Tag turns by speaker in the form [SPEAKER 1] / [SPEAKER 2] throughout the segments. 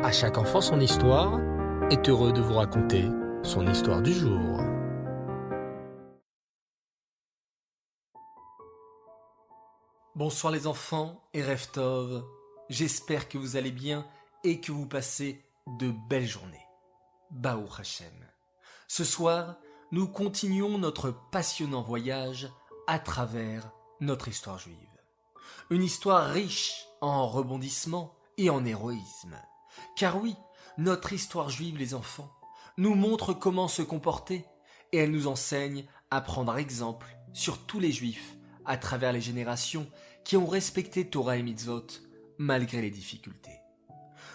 [SPEAKER 1] À chaque enfant son histoire est heureux de vous raconter son histoire du jour.
[SPEAKER 2] Bonsoir les enfants et Rev Tov, j'espère que vous allez bien et que vous passez de belles journées. Baou Hashem. Ce soir, nous continuons notre passionnant voyage à travers notre histoire juive. Une histoire riche en rebondissements et en héroïsme. Car oui, notre histoire juive, les enfants, nous montre comment se comporter et elle nous enseigne à prendre exemple sur tous les juifs à travers les générations qui ont respecté Torah et Mitzvot malgré les difficultés.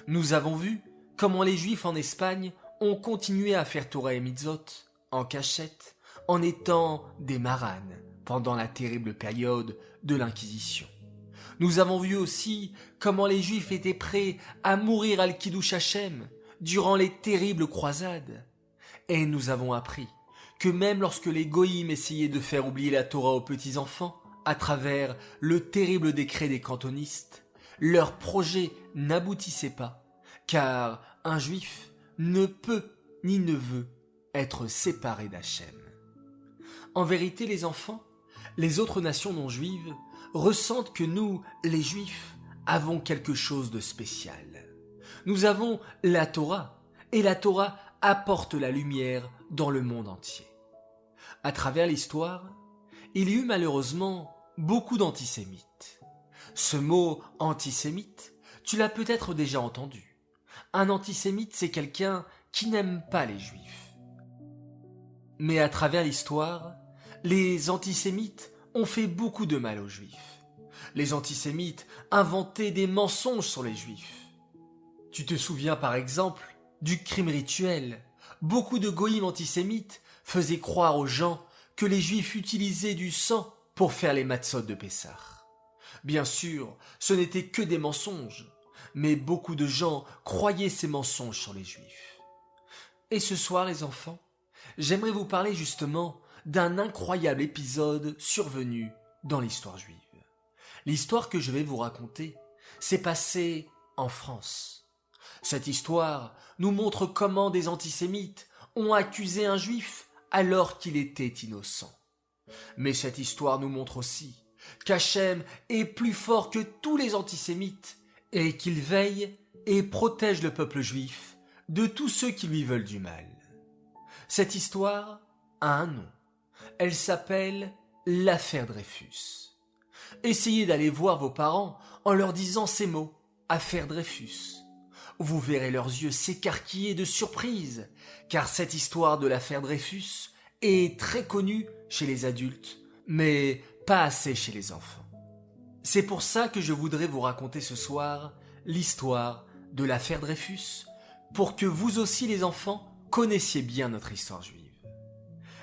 [SPEAKER 2] Nous avons vu comment les juifs en Espagne ont continué à faire Torah et Mitzvot en cachette, en étant des maranes pendant la terrible période de l'Inquisition. Nous avons vu aussi comment les Juifs étaient prêts à mourir al-Kiddush Hashem durant les terribles croisades. Et nous avons appris que même lorsque les Goïms essayaient de faire oublier la Torah aux petits-enfants à travers le terrible décret des cantonistes, leur projet n'aboutissait pas, car un Juif ne peut ni ne veut être séparé d'Hachem. En vérité, les enfants, les autres nations non juives ressentent que nous, les Juifs, avons quelque chose de spécial. Nous avons la Torah, et la Torah apporte la lumière dans le monde entier. À travers l'histoire, il y eut malheureusement beaucoup d'antisémites. Ce mot antisémite, tu l'as peut-être déjà entendu. Un antisémite, c'est quelqu'un qui n'aime pas les Juifs. Mais à travers l'histoire, les antisémites ont fait beaucoup de mal aux Juifs. Les antisémites inventaient des mensonges sur les Juifs. Tu te souviens par exemple du crime rituel. Beaucoup de goïms antisémites faisaient croire aux gens que les Juifs utilisaient du sang pour faire les matzot de Pessah. Bien sûr, ce n'étaient que des mensonges, mais beaucoup de gens croyaient ces mensonges sur les Juifs. Et ce soir, les enfants, j'aimerais vous parler justement d'un incroyable épisode survenu dans l'histoire juive. L'histoire que je vais vous raconter s'est passée en France. Cette histoire nous montre comment des antisémites ont accusé un juif alors qu'il était innocent. Mais cette histoire nous montre aussi qu'Hachem est plus fort que tous les antisémites et qu'il veille et protège le peuple juif de tous ceux qui lui veulent du mal. Cette histoire a un nom. Elle s'appelle l'affaire Dreyfus. Essayez d'aller voir vos parents en leur disant ces mots, affaire Dreyfus. Vous verrez leurs yeux s'écarquiller de surprise, car cette histoire de l'affaire Dreyfus est très connue chez les adultes, mais pas assez chez les enfants. C'est pour ça que je voudrais vous raconter ce soir l'histoire de l'affaire Dreyfus, pour que vous aussi les enfants connaissiez bien notre histoire juive.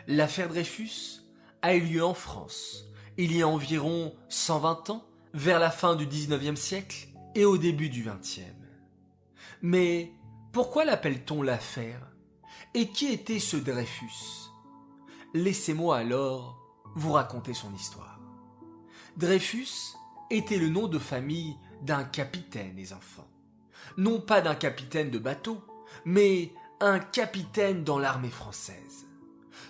[SPEAKER 2] L'affaire Dreyfus a eu lieu en France, il y a environ 120 ans, vers la fin du 19e siècle et au début du 20e. Mais pourquoi l'appelle-t-on l'affaire? Et qui était ce Dreyfus? Laissez-moi alors vous raconter son histoire. Dreyfus était le nom de famille d'un capitaine, les enfants. Non pas d'un capitaine de bateau, mais un capitaine dans l'armée française.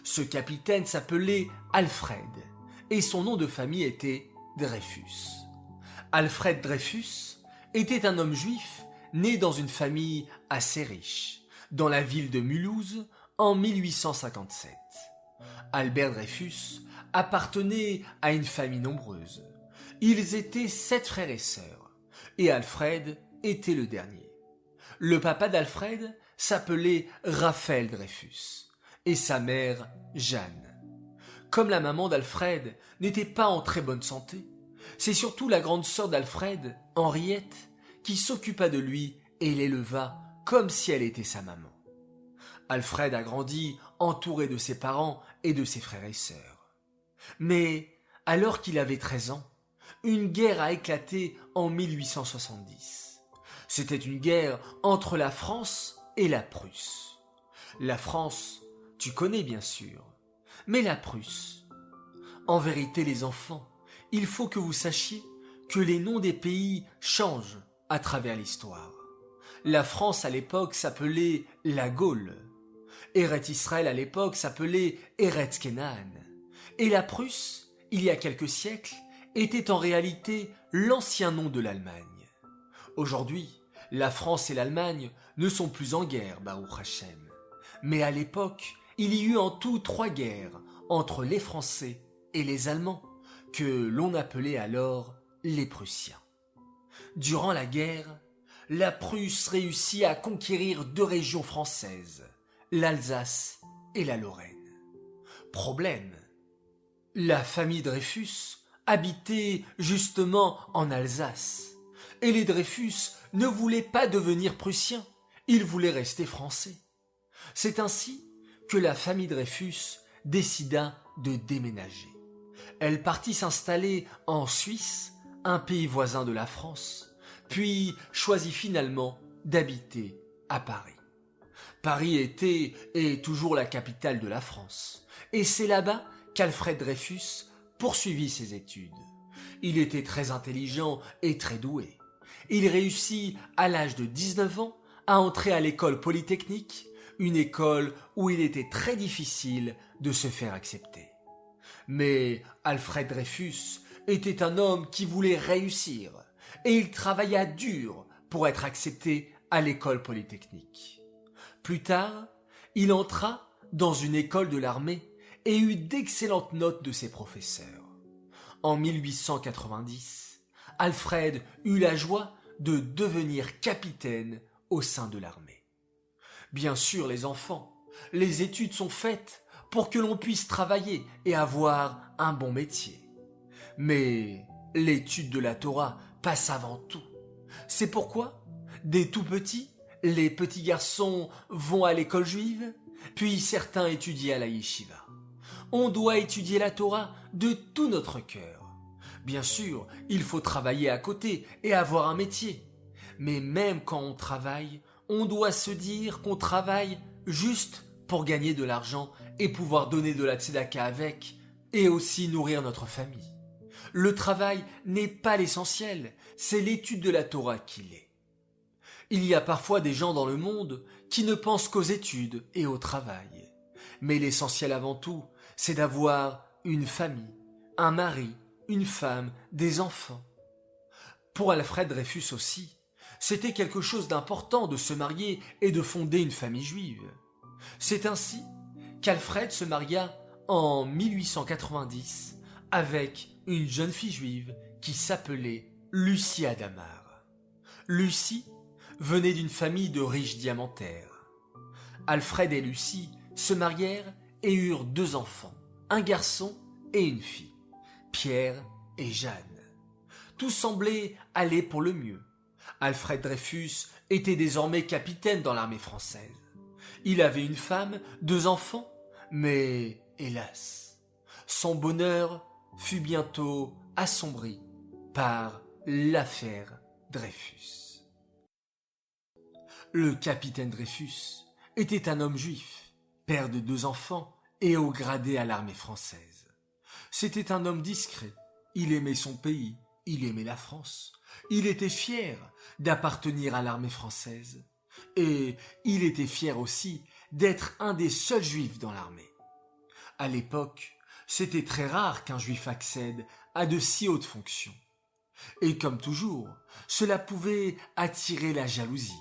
[SPEAKER 2] Ce capitaine s'appelait Alfred, et son nom de famille était Dreyfus. Alfred Dreyfus était un homme juif né dans une famille assez riche, dans la ville de Mulhouse en 1857. Albert Dreyfus appartenait à une famille nombreuse. Ils étaient 7 frères et sœurs, et Alfred était le dernier. Le papa d'Alfred s'appelait Raphaël Dreyfus, et sa mère Jeanne. Comme la maman d'Alfred n'était pas en très bonne santé, c'est surtout la grande sœur d'Alfred, Henriette, qui s'occupa de lui et l'éleva comme si elle était sa maman. Alfred a grandi entouré de ses parents et de ses frères et sœurs. Mais, alors qu'il avait 13 ans, une guerre a éclaté en 1870. C'était une guerre entre la France et la Prusse. La France, tu connais bien sûr, mais la Prusse. En vérité, les enfants, il faut que vous sachiez que les noms des pays changent à travers l'histoire. La France à l'époque s'appelait la Gaule. Eretz Israël à l'époque s'appelait Eretz Kenaan. Et la Prusse, il y a quelques siècles, était en réalité l'ancien nom de l'Allemagne. Aujourd'hui, la France et l'Allemagne ne sont plus en guerre, Baruch Hashem. Mais à l'époque, il y eut en tout 3 guerres entre les Français et les Allemands, que l'on appelait alors les Prussiens. Durant la guerre, la Prusse réussit à conquérir 2 régions françaises, l'Alsace et la Lorraine. Problème, la famille Dreyfus habitait justement en Alsace, et les Dreyfus ne voulaient pas devenir prussiens, ils voulaient rester français. C'est ainsi que la famille Dreyfus décida de déménager. Elle partit s'installer en Suisse, un pays voisin de la France, puis choisit finalement d'habiter à Paris. Paris était et est toujours la capitale de la France, et c'est là-bas qu'Alfred Dreyfus poursuivit ses études. Il était très intelligent et très doué. Il réussit à l'âge de 19 ans à entrer à l'école polytechnique, une école où il était très difficile de se faire accepter. Mais Alfred Dreyfus était un homme qui voulait réussir et il travailla dur pour être accepté à l'école polytechnique. Plus tard, il entra dans une école de l'armée et eut d'excellentes notes de ses professeurs. En 1890, Alfred eut la joie de devenir capitaine au sein de l'armée. Bien sûr, les enfants, les études sont faites pour que l'on puisse travailler et avoir un bon métier. Mais l'étude de la Torah passe avant tout. C'est pourquoi, dès tout petits, les petits garçons vont à l'école juive, puis certains étudient à la yeshiva. On doit étudier la Torah de tout notre cœur. Bien sûr, il faut travailler à côté et avoir un métier. Mais même quand on travaille, on doit se dire qu'on travaille juste pour gagner de l'argent et pouvoir donner de la tzedaka avec, et aussi nourrir notre famille. Le travail n'est pas l'essentiel, c'est l'étude de la Torah qui l'est. Il y a parfois des gens dans le monde qui ne pensent qu'aux études et au travail. Mais l'essentiel avant tout, c'est d'avoir une famille, un mari, une femme, des enfants. Pour Alfred Dreyfus aussi, c'était quelque chose d'important de se marier et de fonder une famille juive. C'est ainsi qu'Alfred se maria en 1890 avec une jeune fille juive qui s'appelait Lucie Adamar. Lucie venait d'une famille de riches diamantaires. Alfred et Lucie se marièrent et eurent 2 enfants, un garçon et une fille, Pierre et Jeanne. Tout semblait aller pour le mieux. Alfred Dreyfus était désormais capitaine dans l'armée française. Il avait une femme, 2 enfants, mais hélas, son bonheur fut bientôt assombri par l'affaire Dreyfus. Le capitaine Dreyfus était un homme juif, père de 2 enfants et haut gradé à l'armée française. C'était un homme discret, il aimait son pays, il aimait la France, il était fier d'appartenir à l'armée française et il était fier aussi d'être un des seuls juifs dans l'armée. À l'époque, c'était très rare qu'un juif accède à de si hautes fonctions. Et comme toujours, cela pouvait attirer la jalousie.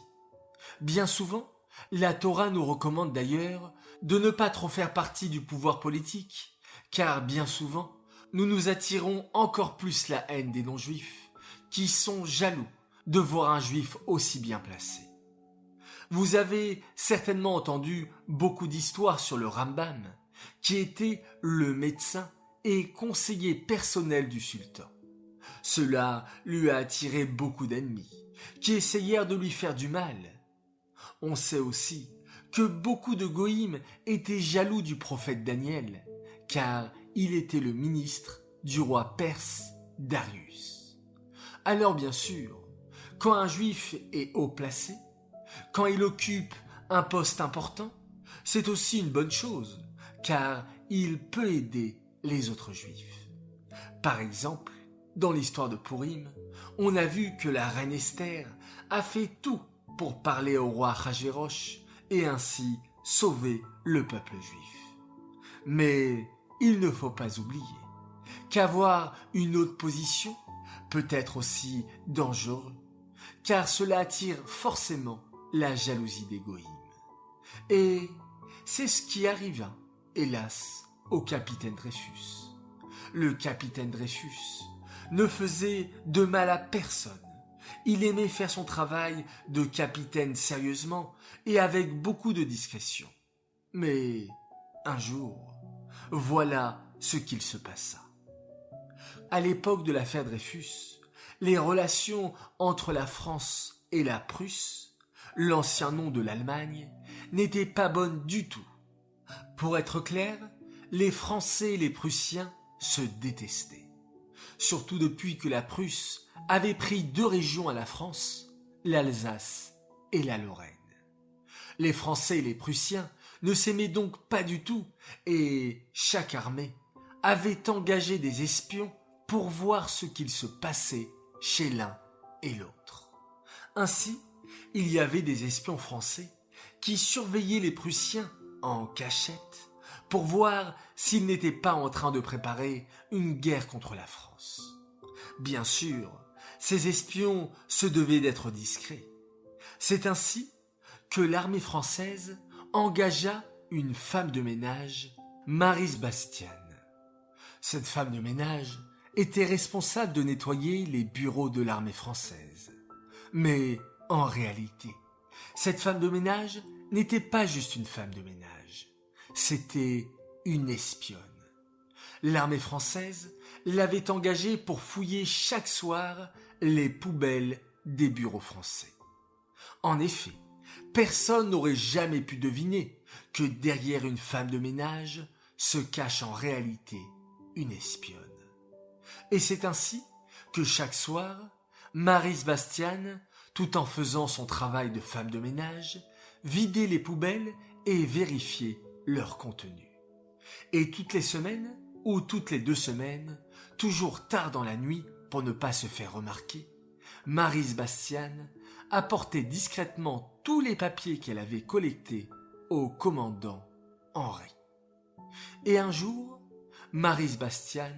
[SPEAKER 2] Bien souvent, la Torah nous recommande d'ailleurs de ne pas trop faire partie du pouvoir politique, car bien souvent, nous nous attirons encore plus la haine des non-juifs, qui sont jaloux de voir un juif aussi bien placé. Vous avez certainement entendu beaucoup d'histoires sur le Rambam, qui était le médecin et conseiller personnel du sultan. Cela lui a attiré beaucoup d'ennemis, qui essayèrent de lui faire du mal. On sait aussi que beaucoup de goïms étaient jaloux du prophète Daniel, car il était le ministre du roi perse Darius. Alors bien sûr, quand un juif est haut placé, quand il occupe un poste important, c'est aussi une bonne chose, car il peut aider les autres juifs. Par exemple, dans l'histoire de Pourim, on a vu que la reine Esther a fait tout pour parler au roi Achashvérosh et ainsi sauver le peuple juif. Mais il ne faut pas oublier qu'avoir une autre position peut être aussi dangereux, car cela attire forcément la jalousie des goïms. Et c'est ce qui arriva, hélas, au capitaine Dreyfus. Le capitaine Dreyfus ne faisait de mal à personne. Il aimait faire son travail de capitaine sérieusement et avec beaucoup de discrétion. Mais un jour, voilà ce qu'il se passa. À l'époque de l'affaire Dreyfus, les relations entre la France et la Prusse, l'ancien nom de l'Allemagne, n'étaient pas bonnes du tout. Pour être clair, les Français et les Prussiens se détestaient. Surtout depuis que la Prusse avait pris 2 régions à la France, l'Alsace et la Lorraine. Les Français et les Prussiens ne s'aimaient donc pas du tout et chaque armée avait engagé des espions pour voir ce qu'il se passait chez l'un et l'autre. Ainsi, il y avait des espions français qui surveillaient les Prussiens en cachette pour voir s'ils n'étaient pas en train de préparer une guerre contre la France. Bien sûr, ces espions se devaient d'être discrets. C'est ainsi que l'armée française engagea une femme de ménage, Maryse Bastian. Cette femme de ménage était responsable de nettoyer les bureaux de l'armée française. Mais en réalité, cette femme de ménage n'était pas juste une femme de ménage, c'était une espionne. L'armée française l'avait engagée pour fouiller chaque soir les poubelles des bureaux français. En effet, personne n'aurait jamais pu deviner que derrière une femme de ménage se cache en réalité une espionne. Et c'est ainsi que chaque soir, Maryse Bastian, tout en faisant son travail de femme de ménage, vidait les poubelles et vérifiait leur contenu. Et toutes les semaines, ou toutes les 2 semaines, toujours tard dans la nuit pour ne pas se faire remarquer, Maryse Bastian apportait discrètement tous les papiers qu'elle avait collectés au commandant Henri. Et un jour, Maryse Bastian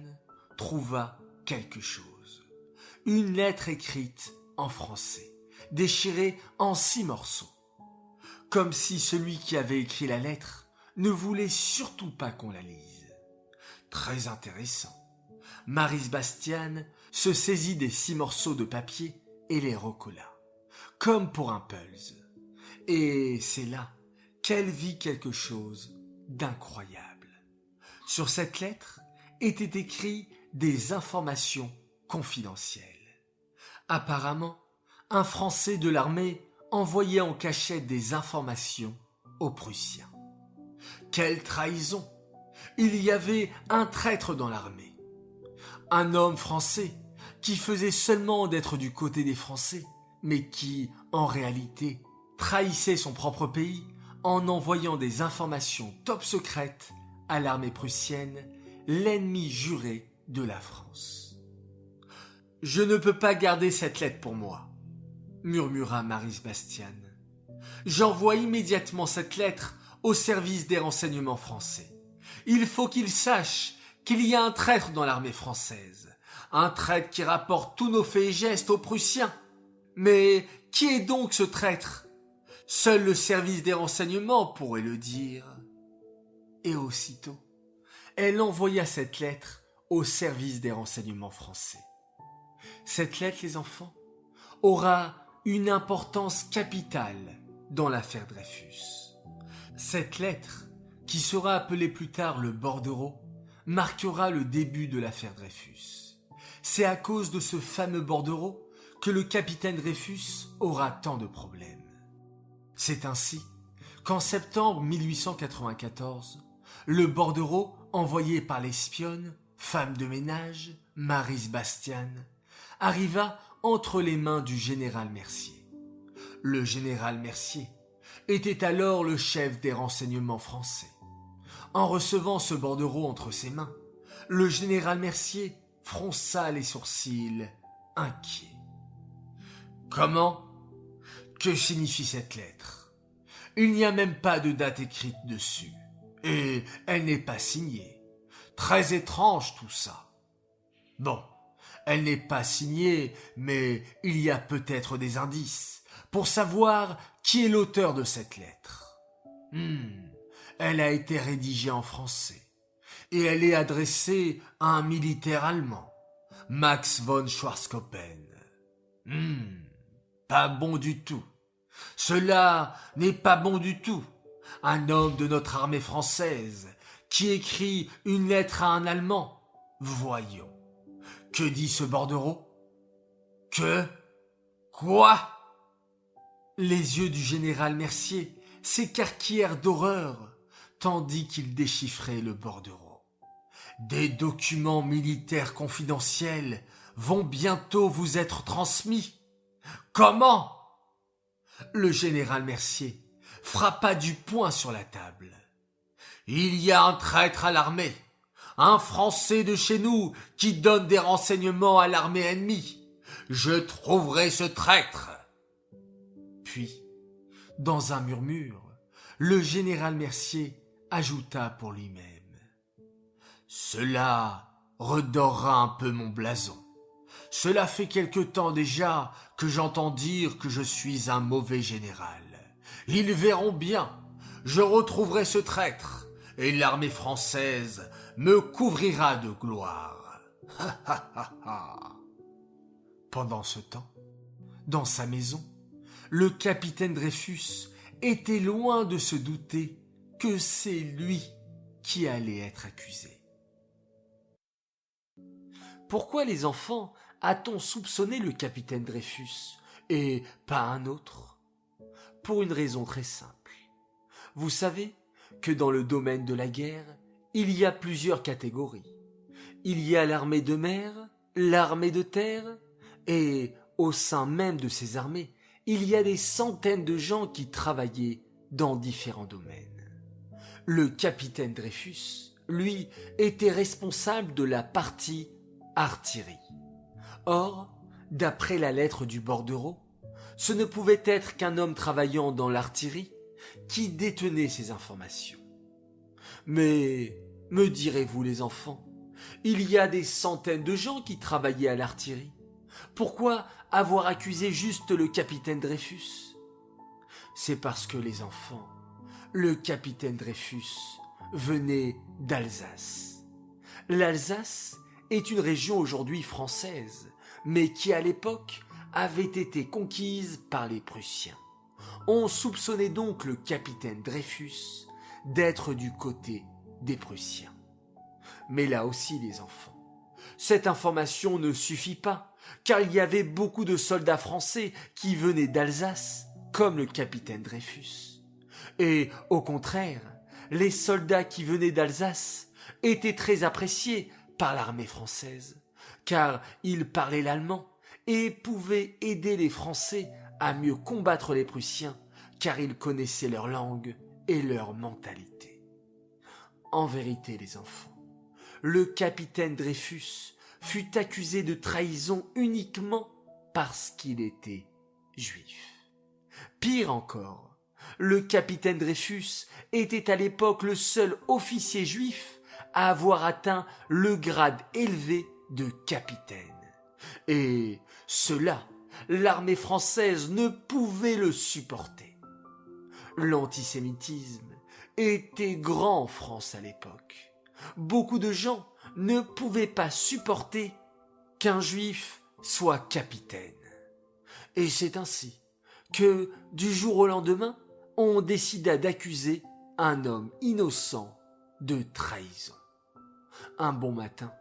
[SPEAKER 2] trouva quelque chose. Une lettre écrite en français, déchirée en 6 morceaux. Comme si celui qui avait écrit la lettre ne voulait surtout pas qu'on la lise. Très intéressant. Maryse Bastian se saisit des 6 morceaux de papier et les recolla, comme pour un puzzle. Et c'est là qu'elle vit quelque chose d'incroyable. Sur cette lettre étaient écrites des informations confidentielles. Apparemment, un Français de l'armée envoyait en cachette des informations aux Prussiens. Quelle trahison! Il y avait un traître dans l'armée. Un homme français qui faisait seulement d'être du côté des Français, mais qui, en réalité, trahissait son propre pays en envoyant des informations top secrètes à l'armée prussienne, l'ennemi juré de la France. « Je ne peux pas garder cette lettre pour moi, » murmura Maryse Bastian. « J'envoie immédiatement cette lettre au service des renseignements français. Il faut qu'ils sachent qu'il y a un traître dans l'armée française, un traître qui rapporte tous nos faits et gestes aux Prussiens. Mais qui est donc ce traître ? Seul le service des renseignements pourrait le dire. » Et aussitôt, elle envoya cette lettre au service des renseignements français. Cette lettre, les enfants, aura une importance capitale dans l'affaire Dreyfus. Cette lettre, qui sera appelée plus tard le bordereau, marquera le début de l'affaire Dreyfus. C'est à cause de ce fameux bordereau que le capitaine Dreyfus aura tant de problèmes. C'est ainsi qu'en septembre 1894, le bordereau envoyé par l'espionne, femme de ménage, Maryse Bastian, arriva entre les mains du général Mercier. Le général Mercier était alors le chef des renseignements français. En recevant ce bordereau entre ses mains, le général Mercier fronça les sourcils, inquiet. « Comment ? Que signifie cette lettre? Il n'y a même pas de date écrite dessus. Et elle n'est pas signée. Très étrange tout ça. Bon, elle n'est pas signée, mais il y a peut-être des indices pour savoir qui est l'auteur de cette lettre. Elle a été rédigée en français et elle est adressée à un militaire allemand, Max von Schwarzkoppen. Pas bon du tout. Cela n'est pas bon du tout. Un homme de notre armée française qui écrit une lettre à un Allemand. Voyons. Que dit ce bordereau? Que? Quoi? Les yeux du général Mercier s'écarquillèrent d'horreur, tandis qu'il déchiffrait le bordereau. Des documents militaires confidentiels vont bientôt vous être transmis. Comment? Le général Mercier frappa du poing sur la table. Il y a un traître à l'armée, un Français de chez nous qui donne des renseignements à l'armée ennemie. Je trouverai ce traître. Puis, dans un murmure, le général Mercier ajouta pour lui-même. Cela redorera un peu mon blason. Cela fait quelque temps déjà que j'entends dire que je suis un mauvais général. Ils verront bien, je retrouverai ce traître, et l'armée française me couvrira de gloire. Pendant ce temps, dans sa maison, le capitaine Dreyfus était loin de se douter que c'est lui qui allait être accusé. Pourquoi les enfants a-t-on soupçonné le capitaine Dreyfus et pas un autre? Pour une raison très simple. Vous savez que dans le domaine de la guerre, il y a plusieurs catégories. Il y a l'armée de mer, l'armée de terre, et au sein même de ces armées, il y a des centaines de gens qui travaillaient dans différents domaines. Le capitaine Dreyfus, lui, était responsable de la partie artillerie. Or, d'après la lettre du bordereau, ce ne pouvait être qu'un homme travaillant dans l'artillerie qui détenait ces informations. Mais, me direz-vous les enfants, il y a des centaines de gens qui travaillaient à l'artillerie. Pourquoi avoir accusé juste le capitaine Dreyfus? C'est parce que les enfants, le capitaine Dreyfus venait d'Alsace. L'Alsace est une région aujourd'hui française, mais qui à l'époque avait été conquise par les Prussiens. On soupçonnait donc le capitaine Dreyfus d'être du côté des Prussiens. Mais là aussi les enfants, cette information ne suffit pas, car il y avait beaucoup de soldats français qui venaient d'Alsace, comme le capitaine Dreyfus. Et au contraire, les soldats qui venaient d'Alsace étaient très appréciés par l'armée française, car ils parlaient l'allemand et pouvaient aider les Français à mieux combattre les Prussiens, car ils connaissaient leur langue et leur mentalité. En vérité, les enfants, le capitaine Dreyfus fut accusé de trahison uniquement parce qu'il était juif. Pire encore, le capitaine Dreyfus était à l'époque le seul officier juif à avoir atteint le grade élevé de capitaine. Et cela, l'armée française ne pouvait le supporter. L'antisémitisme était grand en France à l'époque. Beaucoup de gens ne pouvaient pas supporter qu'un juif soit capitaine. Et c'est ainsi que, du jour au lendemain, on décida d'accuser un homme innocent de trahison. Un bon matin,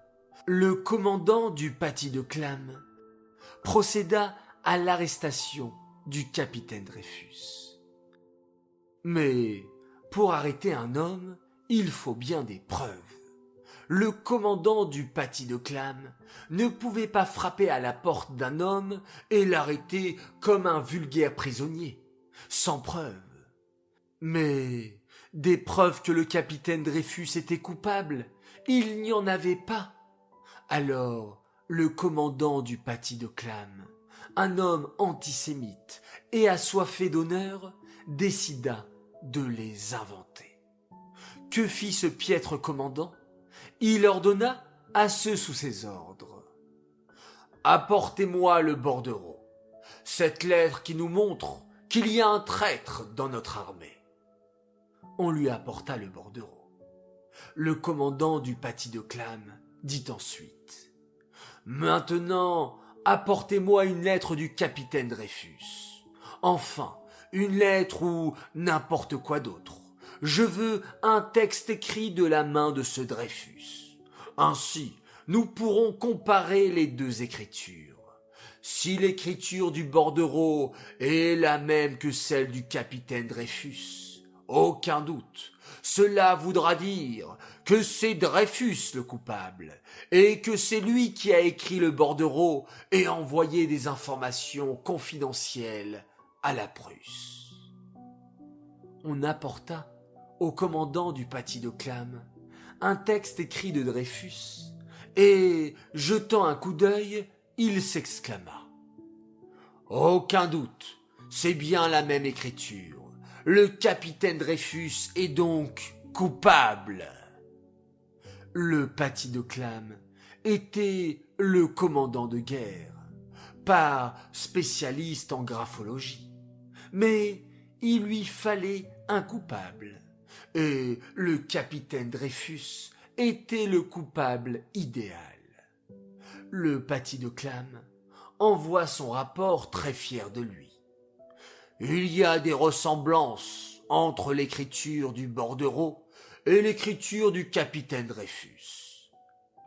[SPEAKER 2] le commandant du paty de Clam procéda à l'arrestation du capitaine Dreyfus. Mais pour arrêter un homme, il faut bien des preuves. Le commandant du paty de Clam ne pouvait pas frapper à la porte d'un homme et l'arrêter comme un vulgaire prisonnier, sans preuve. Mais des preuves que le capitaine Dreyfus était coupable, il n'y en avait pas. Alors, le commandant du paty de Clam, un homme antisémite et assoiffé d'honneur, décida de les inventer. Que fit ce piètre commandant? Il ordonna à ceux sous ses ordres: apportez-moi le bordereau, cette lettre qui nous montre qu'il y a un traître dans notre armée. On lui apporta le bordereau. Le commandant du paty de Clam dit ensuite: maintenant, apportez-moi une lettre du capitaine Dreyfus. Enfin, une lettre ou n'importe quoi d'autre. Je veux un texte écrit de la main de ce Dreyfus. Ainsi, nous pourrons comparer les deux écritures. Si l'écriture du bordereau est la même que celle du capitaine Dreyfus, aucun doute, cela voudra dire que c'est Dreyfus le coupable et que c'est lui qui a écrit le bordereau et envoyé des informations confidentielles à la Prusse. On apporta au commandant du paty de Clam un texte écrit de Dreyfus et, jetant un coup d'œil, il s'exclama: aucun doute, c'est bien la même écriture. Le capitaine Dreyfus est donc coupable. Le paty de Clam était le commandant de guerre, pas spécialiste en graphologie, mais il lui fallait un coupable, et le capitaine Dreyfus était le coupable idéal. Le paty de Clam envoie son rapport très fier de lui. Il y a des ressemblances entre l'écriture du bordereau et l'écriture du capitaine Dreyfus.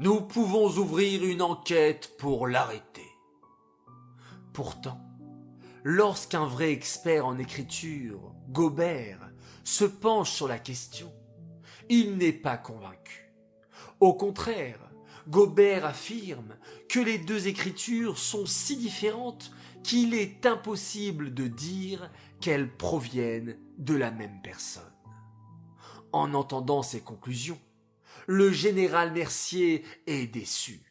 [SPEAKER 2] Nous pouvons ouvrir une enquête pour l'arrêter. Pourtant, lorsqu'un vrai expert en écriture, Gobert, se penche sur la question, il n'est pas convaincu. Au contraire, Gobert affirme que les deux écritures sont si différentes qu'il est impossible de dire qu'elles proviennent de la même personne. En entendant ces conclusions, le général Mercier est déçu.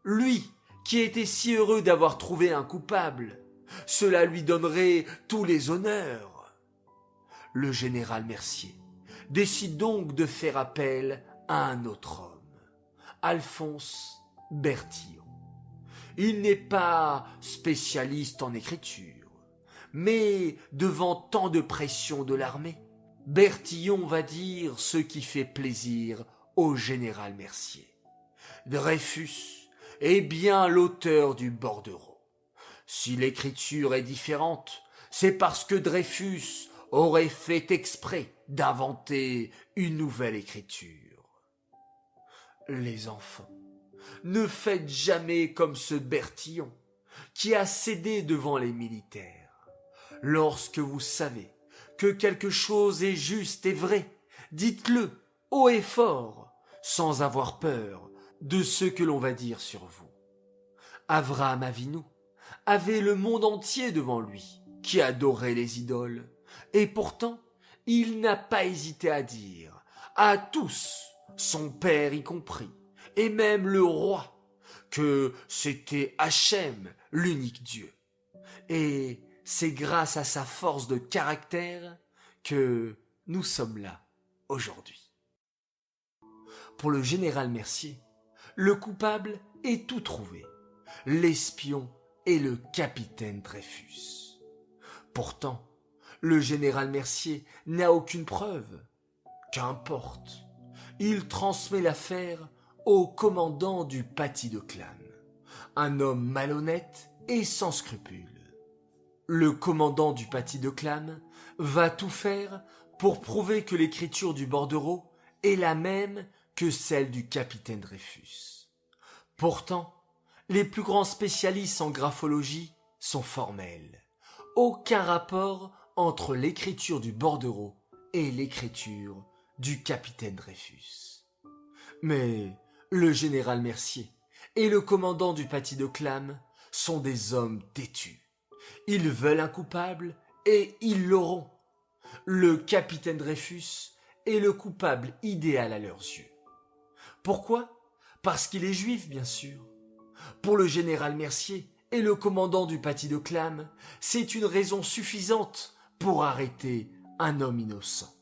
[SPEAKER 2] Lui, qui était si heureux d'avoir trouvé un coupable, cela lui donnerait tous les honneurs. Le général Mercier décide donc de faire appel à un autre homme, Alphonse Bertillon. Il n'est pas spécialiste en écriture, mais devant tant de pression de l'armée, Bertillon va dire ce qui fait plaisir au général Mercier. Dreyfus est bien l'auteur du bordereau. Si l'écriture est différente, c'est parce que Dreyfus aurait fait exprès d'inventer une nouvelle écriture. Les enfants, ne faites jamais comme ce Bertillon qui a cédé devant les militaires. Lorsque vous savez que quelque chose est juste et vrai, dites-le haut et fort, sans avoir peur de ce que l'on va dire sur vous. Avraham Avinu avait le monde entier devant lui, qui adorait les idoles, et pourtant il n'a pas hésité à dire à tous, son père y compris, et même le roi, que c'était Hachem, l'unique Dieu. Et c'est grâce à sa force de caractère que nous sommes là aujourd'hui. Pour le général Mercier, le coupable est tout trouvé, l'espion est le capitaine Dreyfus. Pourtant, le général Mercier n'a aucune preuve. Qu'importe, il transmet l'affaire au commandant du paty de Clam, un homme malhonnête et sans scrupules. Le commandant du paty de Clam va tout faire pour prouver que l'écriture du bordereau est la même que celle du capitaine Dreyfus. Pourtant, les plus grands spécialistes en graphologie sont formels. Aucun rapport entre l'écriture du bordereau et l'écriture du capitaine Dreyfus. Mais le général Mercier et le commandant du paty de Clam sont des hommes têtus. Ils veulent un coupable et ils l'auront. Le capitaine Dreyfus est le coupable idéal à leurs yeux. Pourquoi ? Parce qu'il est juif, bien sûr. Pour le général Mercier, et le commandant du paty de Clam, c'est une raison suffisante pour arrêter un homme innocent.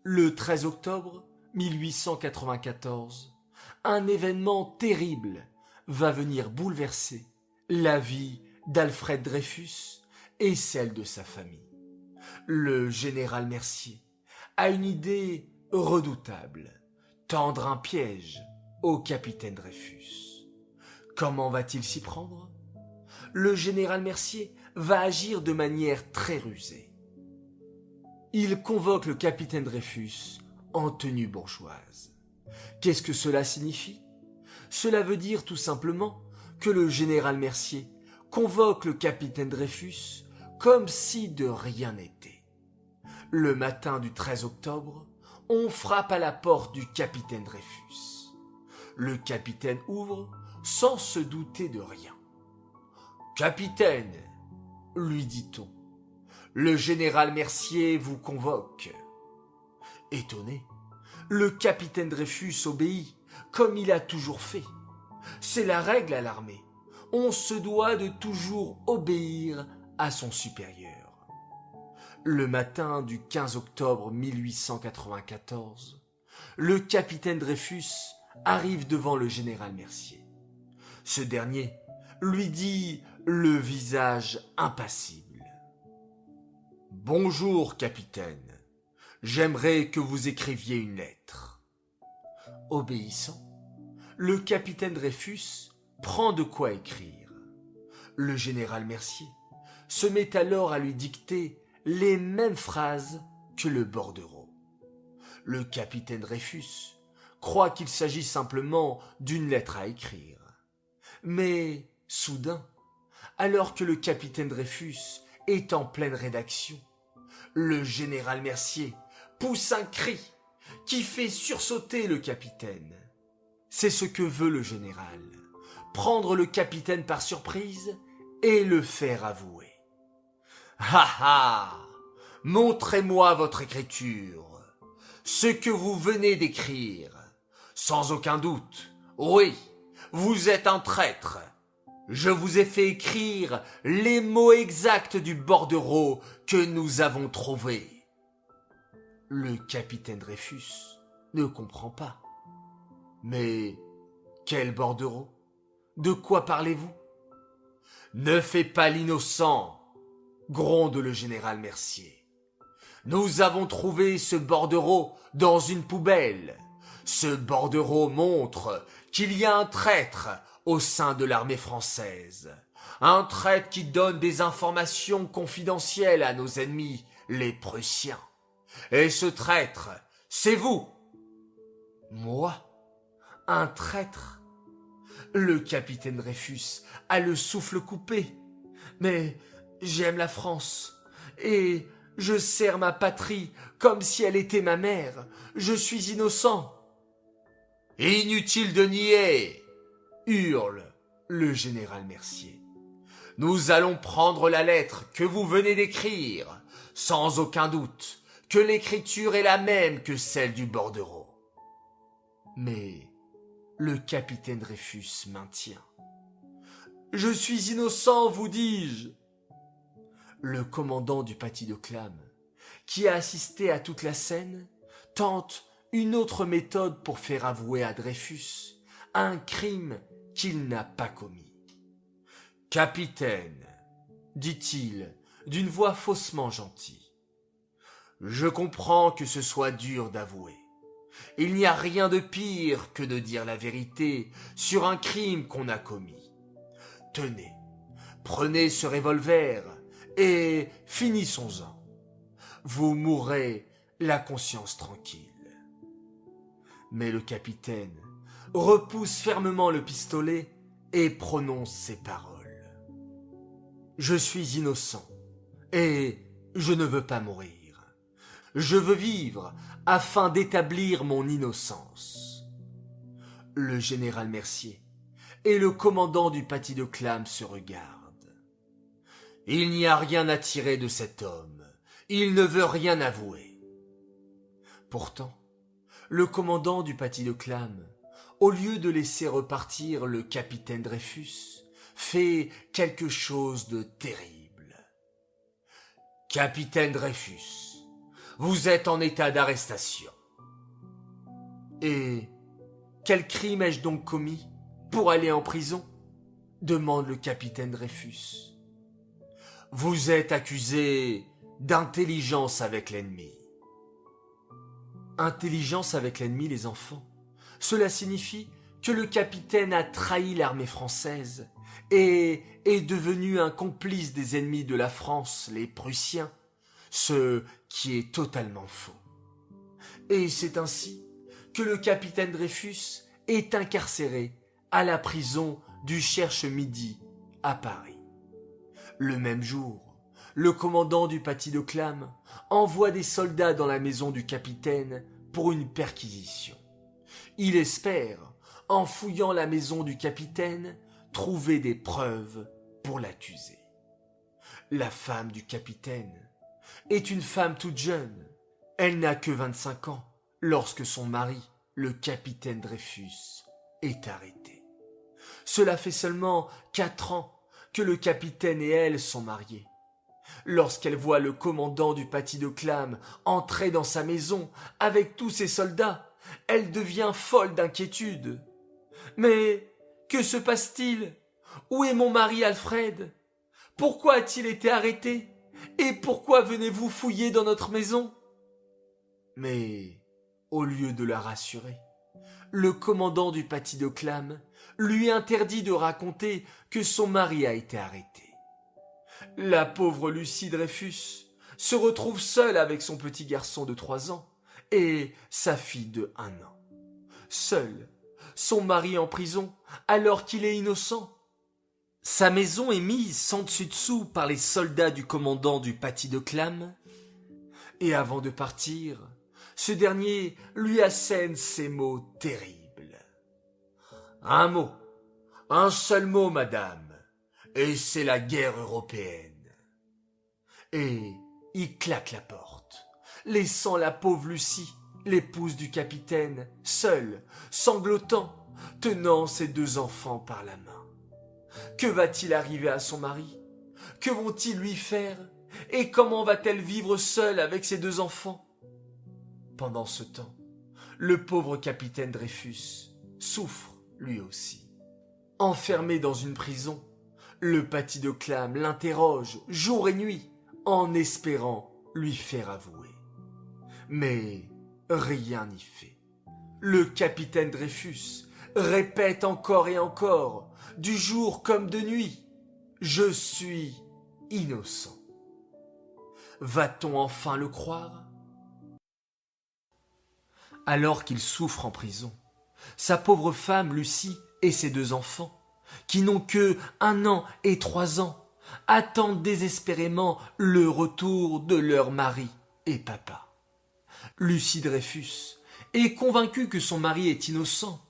[SPEAKER 2] Le 13 octobre 1894, un événement terrible va venir bouleverser la vie d'Alfred Dreyfus et celle de sa famille. Le général Mercier a une idée redoutable, tendre un piège au capitaine Dreyfus. Comment va-t-il s'y prendre? Le général Mercier va agir de manière très rusée. Il convoque le capitaine Dreyfus en tenue bourgeoise. Qu'est-ce que cela signifie? Cela veut dire tout simplement que le général Mercier convoque le capitaine Dreyfus comme si de rien n'était. Le matin du 13 octobre, on frappe à la porte du capitaine Dreyfus. Le capitaine ouvre sans se douter de rien. « Capitaine, lui dit-on, le général Mercier vous convoque. » Étonné, le capitaine Dreyfus obéit comme il a toujours fait. C'est la règle à l'armée. On se doit de toujours obéir à son supérieur. Le matin du 15 octobre 1894, le capitaine Dreyfus arrive devant le général Mercier. Ce dernier lui dit le visage impassible. « Bonjour, capitaine. J'aimerais que vous écriviez une lettre. » Obéissant, le capitaine Dreyfus prend de quoi écrire. Le général Mercier se met alors à lui dicter les mêmes phrases que le bordereau. Le capitaine Dreyfus croit qu'il s'agit simplement d'une lettre à écrire. Mais, soudain, alors que le capitaine Dreyfus est en pleine rédaction, le général Mercier pousse un cri qui fait sursauter le capitaine. C'est ce que veut le général, prendre le capitaine par surprise et le faire avouer. « Ha ha! Montrez-moi votre écriture, ce que vous venez d'écrire. Sans aucun doute, oui, vous êtes un traître. Je vous ai fait écrire les mots exacts du bordereau que nous avons trouvé. » Le capitaine Dreyfus ne comprend pas. « Mais quel bordereau? De quoi parlez-vous ?»« Ne fais pas l'innocent !» gronde le général Mercier. « Nous avons trouvé ce bordereau dans une poubelle. Ce bordereau montre qu'il y a un traître au sein de l'armée française. Un traître qui donne des informations confidentielles à nos ennemis, les Prussiens. Et ce traître, c'est vous. » « Moi? Un traître? » Le capitaine Dreyfus a le souffle coupé. « Mais j'aime la France et je sers ma patrie comme si elle était ma mère. Je suis innocent. »« Inutile de nier !» hurle le général Mercier. « Nous allons prendre la lettre que vous venez d'écrire, sans aucun doute que l'écriture est la même que celle du bordereau. » Mais le capitaine Dreyfus maintient. « Je suis innocent, vous dis-je !» Le commandant du paty de Clam, qui a assisté à toute la scène, tente une autre méthode pour faire avouer à Dreyfus un crime qu'il n'a pas commis. « Capitaine, dit-il d'une voix faussement gentille, je comprends que ce soit dur d'avouer. Il n'y a rien de pire que de dire la vérité sur un crime qu'on a commis. Tenez, prenez ce revolver et finissons-en. Vous mourrez la conscience tranquille. » Mais le capitaine repousse fermement le pistolet et prononce ces paroles. « Je suis innocent et je ne veux pas mourir. Je veux vivre afin d'établir mon innocence. » Le général Mercier et le commandant du paty de Clam se regardent. Il n'y a rien à tirer de cet homme. Il ne veut rien avouer. Pourtant, le commandant du paty de Clam, au lieu de laisser repartir le capitaine Dreyfus,
[SPEAKER 3] fait quelque chose de terrible. Capitaine Dreyfus, vous êtes en état d'arrestation.
[SPEAKER 2] Et quel crime ai-je donc commis pour aller en prison ? Demande le capitaine Dreyfus.
[SPEAKER 3] Vous êtes accusé d'intelligence avec l'ennemi.
[SPEAKER 2] Intelligence avec l'ennemi, les enfants. Cela signifie que le capitaine a trahi l'armée française et est devenu un complice des ennemis de la France, les Prussiens, ce qui est totalement faux. Et c'est ainsi que le capitaine Dreyfus est incarcéré à la prison du Cherche-Midi à Paris. Le même jour, le commandant du Paty de Clam envoie des soldats dans la maison du capitaine pour une perquisition. Il espère, en fouillant la maison du capitaine, trouver des preuves pour l'accuser. La femme du capitaine est une femme toute jeune. Elle n'a que 25 ans lorsque son mari, le capitaine Dreyfus, est arrêté. Cela fait seulement 4 ans que le capitaine et elle sont mariés. Lorsqu'elle voit le commandant du Paty de Clam entrer dans sa maison avec tous ses soldats, elle devient folle d'inquiétude. « Mais que se passe-t-il ? Où est mon mari Alfred ? Pourquoi a-t-il été arrêté ? Et pourquoi venez-vous fouiller dans notre maison ?» Mais, au lieu de la rassurer, le commandant du Paty de Clam lui interdit de raconter que son mari a été arrêté. La pauvre Lucie Dreyfus se retrouve seule avec son petit garçon de 3 ans et sa fille de 1 an. Seule, son mari en prison alors qu'il est innocent. Sa maison est mise sans dessus-dessous par les soldats du commandant du Paty de Clam. Et avant de partir, ce dernier lui assène ces mots terribles. « Un mot, un seul mot, madame, et c'est la guerre européenne. » Et il claque la porte, laissant la pauvre Lucie, l'épouse du capitaine, seule, sanglotant, tenant ses 2 enfants par la main. Que va-t-il arriver à son mari ? Que vont-ils lui faire ? Et comment va-t-elle vivre seule avec ses 2 enfants ? Pendant ce temps, le pauvre capitaine Dreyfus souffre lui aussi. Enfermé dans une prison, le Paty de Clam l'interroge jour et nuit en espérant lui faire avouer. Mais rien n'y fait. Le capitaine Dreyfus répète encore et encore, du jour comme de nuit, « Je suis innocent ». Va-t-on enfin le croire ? Alors qu'il souffre en prison, sa pauvre femme Lucie et ses 2 enfants, qui n'ont que 1 an et 3 ans, attendent désespérément le retour de leur mari et papa. Lucie Dreyfus est convaincue que son mari est innocent.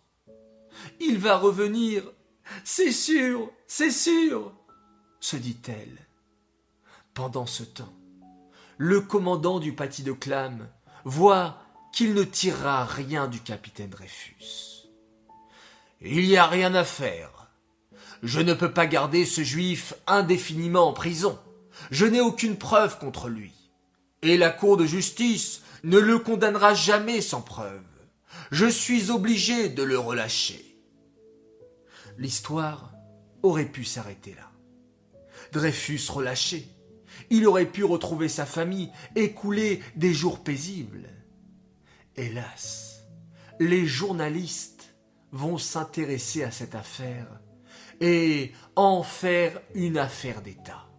[SPEAKER 2] « Il va revenir, c'est sûr, se dit-elle. Pendant ce temps, le commandant du Paty de Clam voit qu'il ne tirera rien du capitaine Dreyfus. « Il n'y a rien à faire. Je ne peux pas garder ce juif indéfiniment en prison. Je n'ai aucune preuve contre lui. Et la cour de justice ne le condamnera jamais sans preuve. Je suis obligé de le relâcher. » L'histoire aurait pu s'arrêter là. Dreyfus relâché, il aurait pu retrouver sa famille et couler des jours paisibles. Hélas, les journalistes vont s'intéresser à cette affaire et en faire une affaire d'État.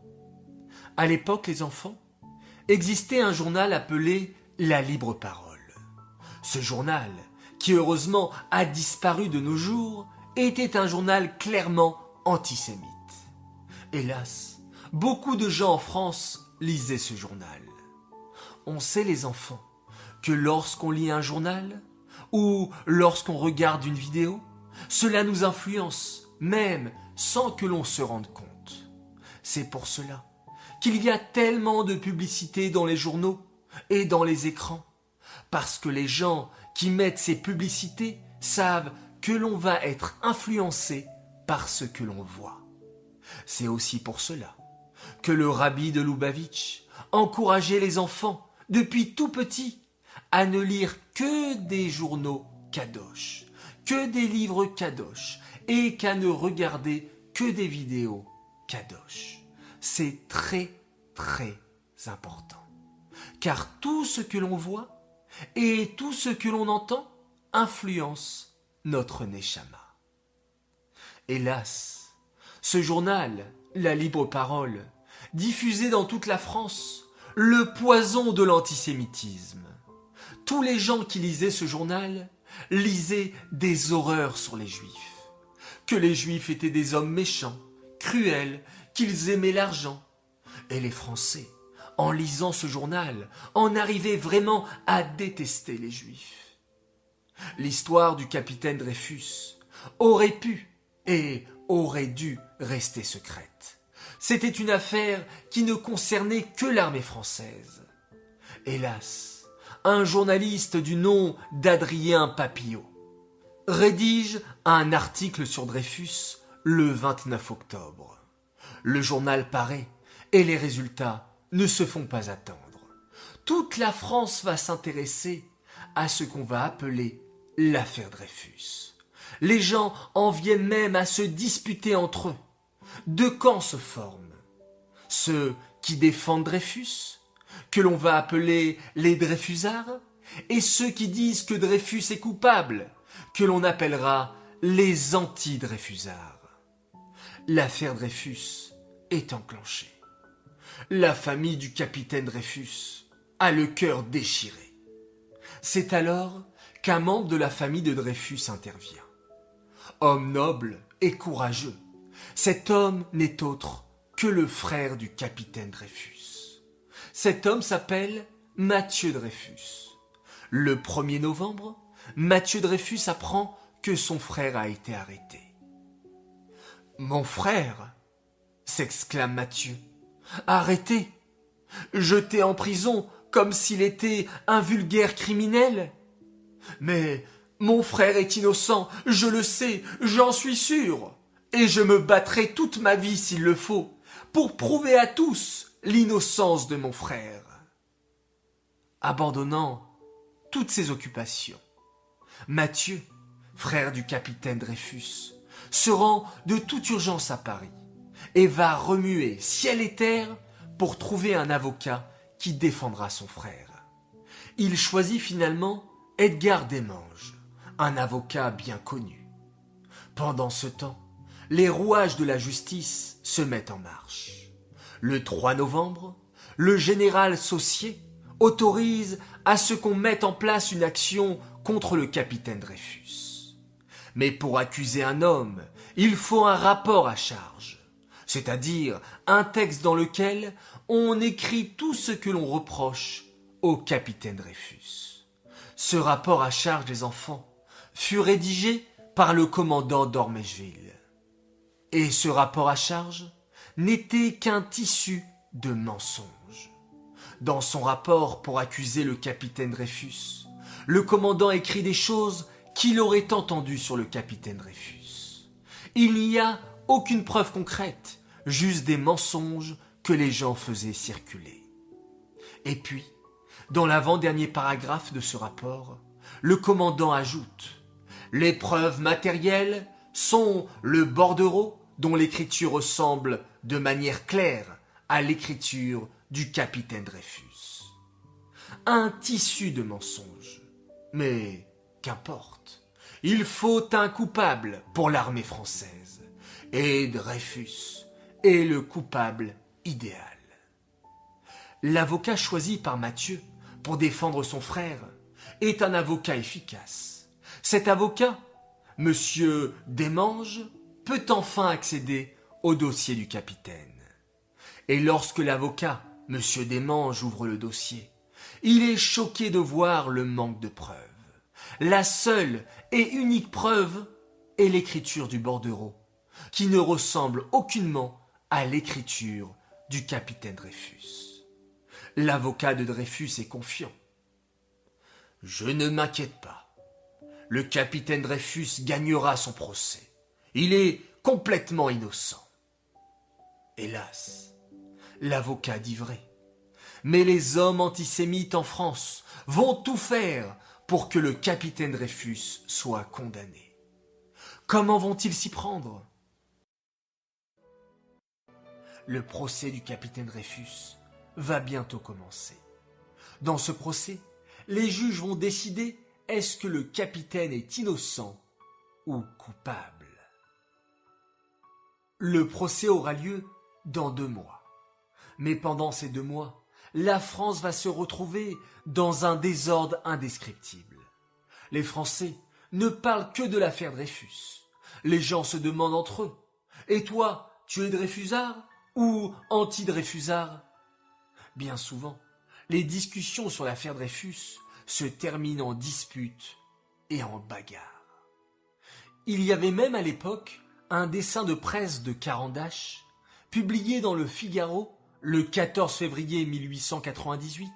[SPEAKER 2] À l'époque, les enfants, existait un journal appelé La Libre Parole. Ce journal, qui heureusement a disparu de nos jours, était un journal clairement antisémite. Hélas, beaucoup de gens en France lisaient ce journal. On sait, les enfants, que lorsqu'on lit un journal ou lorsqu'on regarde une vidéo, cela nous influence, même sans que l'on se rende compte. C'est pour cela qu'il y a tellement de publicité dans les journaux et dans les écrans, parce que les gens qui mettent ces publicités savent que l'on va être influencé par ce que l'on voit. C'est aussi pour cela que le rabbi de Lubavitch encourageait les enfants, depuis tout petit, à ne lire que des journaux kadosh, que des livres kadosh, et qu'à ne regarder que des vidéos kadosh. C'est très, très important. Car tout ce que l'on voit et tout ce que l'on entend influence notre neshama. Hélas, ce journal, La Libre Parole, diffusait dans toute la France le poison de l'antisémitisme. Tous les gens qui lisaient ce journal lisaient des horreurs sur les Juifs. Que les Juifs étaient des hommes méchants, cruels, qu'ils aimaient l'argent. Et les Français, en lisant ce journal, en arrivaient vraiment à détester les Juifs. L'histoire du capitaine Dreyfus aurait pu et aurait dû rester secrète. C'était une affaire qui ne concernait que l'armée française. Hélas, un journaliste du nom d'Adrien Papillot rédige un article sur Dreyfus le 29 octobre. Le journal paraît et les résultats ne se font pas attendre. Toute la France va s'intéresser à ce qu'on va appeler l'affaire Dreyfus. Les gens en viennent même à se disputer entre eux. Deux camps se forment. Ceux qui défendent Dreyfus, que l'on va appeler les Dreyfusards, et ceux qui disent que Dreyfus est coupable, que l'on appellera les anti-Dreyfusards. L'affaire Dreyfus est enclenchée. La famille du capitaine Dreyfus a le cœur déchiré. C'est alors qu'un membre de la famille de Dreyfus intervient. Homme noble et courageux, cet homme n'est autre que le frère du capitaine Dreyfus. Cet homme s'appelle Mathieu Dreyfus. Le 1er novembre, Mathieu Dreyfus apprend que son frère a été arrêté. « Mon frère !» s'exclame Mathieu. « Arrêté ? Jeté en prison comme s'il était un vulgaire criminel ? Mais mon frère est innocent, je le sais, j'en suis sûr, et je me battrai toute ma vie s'il le faut, pour prouver à tous l'innocence de mon frère. » Abandonnant toutes ses occupations, Mathieu, frère du capitaine Dreyfus, se rend de toute urgence à Paris et va remuer ciel et terre pour trouver un avocat qui défendra son frère. Il choisit finalement Edgar Desmanges, un avocat bien connu. Pendant ce temps, les rouages de la justice se mettent en marche. Le 3 novembre, le général Saussier autorise à ce qu'on mette en place une action contre le capitaine Dreyfus. Mais pour accuser un homme, il faut un rapport à charge, c'est-à-dire un texte dans lequel on écrit tout ce que l'on reproche au capitaine Dreyfus. Ce rapport à charge des enfants fut rédigé par le commandant d'Ormeshville. Et ce rapport à charge n'était qu'un tissu de mensonges. Dans son rapport pour accuser le capitaine Dreyfus, le commandant écrit des choses qu'il aurait entendues sur le capitaine Dreyfus. Il n'y a aucune preuve concrète, juste des mensonges que les gens faisaient circuler. Et puis, dans l'avant-dernier paragraphe de ce rapport, le commandant ajoute « Les preuves matérielles sont le bordereau dont l'écriture ressemble de manière claire à l'écriture du capitaine Dreyfus. » Un tissu de mensonges. Mais qu'importe, il faut un coupable pour l'armée française. Et Dreyfus est le coupable idéal. L'avocat choisi par Mathieu pour défendre son frère est un avocat efficace. Cet avocat, Monsieur Desmanges, peut enfin accéder au dossier du capitaine. Et lorsque l'avocat, Monsieur Desmanges, ouvre le dossier, il est choqué de voir le manque de preuves. La seule et unique preuve est l'écriture du bordereau, qui ne ressemble aucunement à l'écriture du capitaine Dreyfus. L'avocat de Dreyfus est confiant. « Je ne m'inquiète pas. Le capitaine Dreyfus gagnera son procès. Il est complètement innocent. » Hélas, l'avocat dit vrai. Mais les hommes antisémites en France vont tout faire pour que le capitaine Dreyfus soit condamné. Comment vont-ils s'y prendre? Le procès du capitaine Dreyfus va bientôt commencer. Dans ce procès, les juges vont décider est-ce que le capitaine est innocent ou coupable. Le procès aura lieu dans 2 mois. Mais pendant ces 2 mois, la France va se retrouver dans un désordre indescriptible. Les Français ne parlent que de l'affaire Dreyfus. Les gens se demandent entre eux « Et toi, tu es Dreyfusard ou anti-Dreyfusard ?» Bien souvent, les discussions sur l'affaire Dreyfus se terminent en disputes et en bagarres. Il y avait même à l'époque un dessin de presse de Carandache, publié dans le Figaro le 14 février 1898,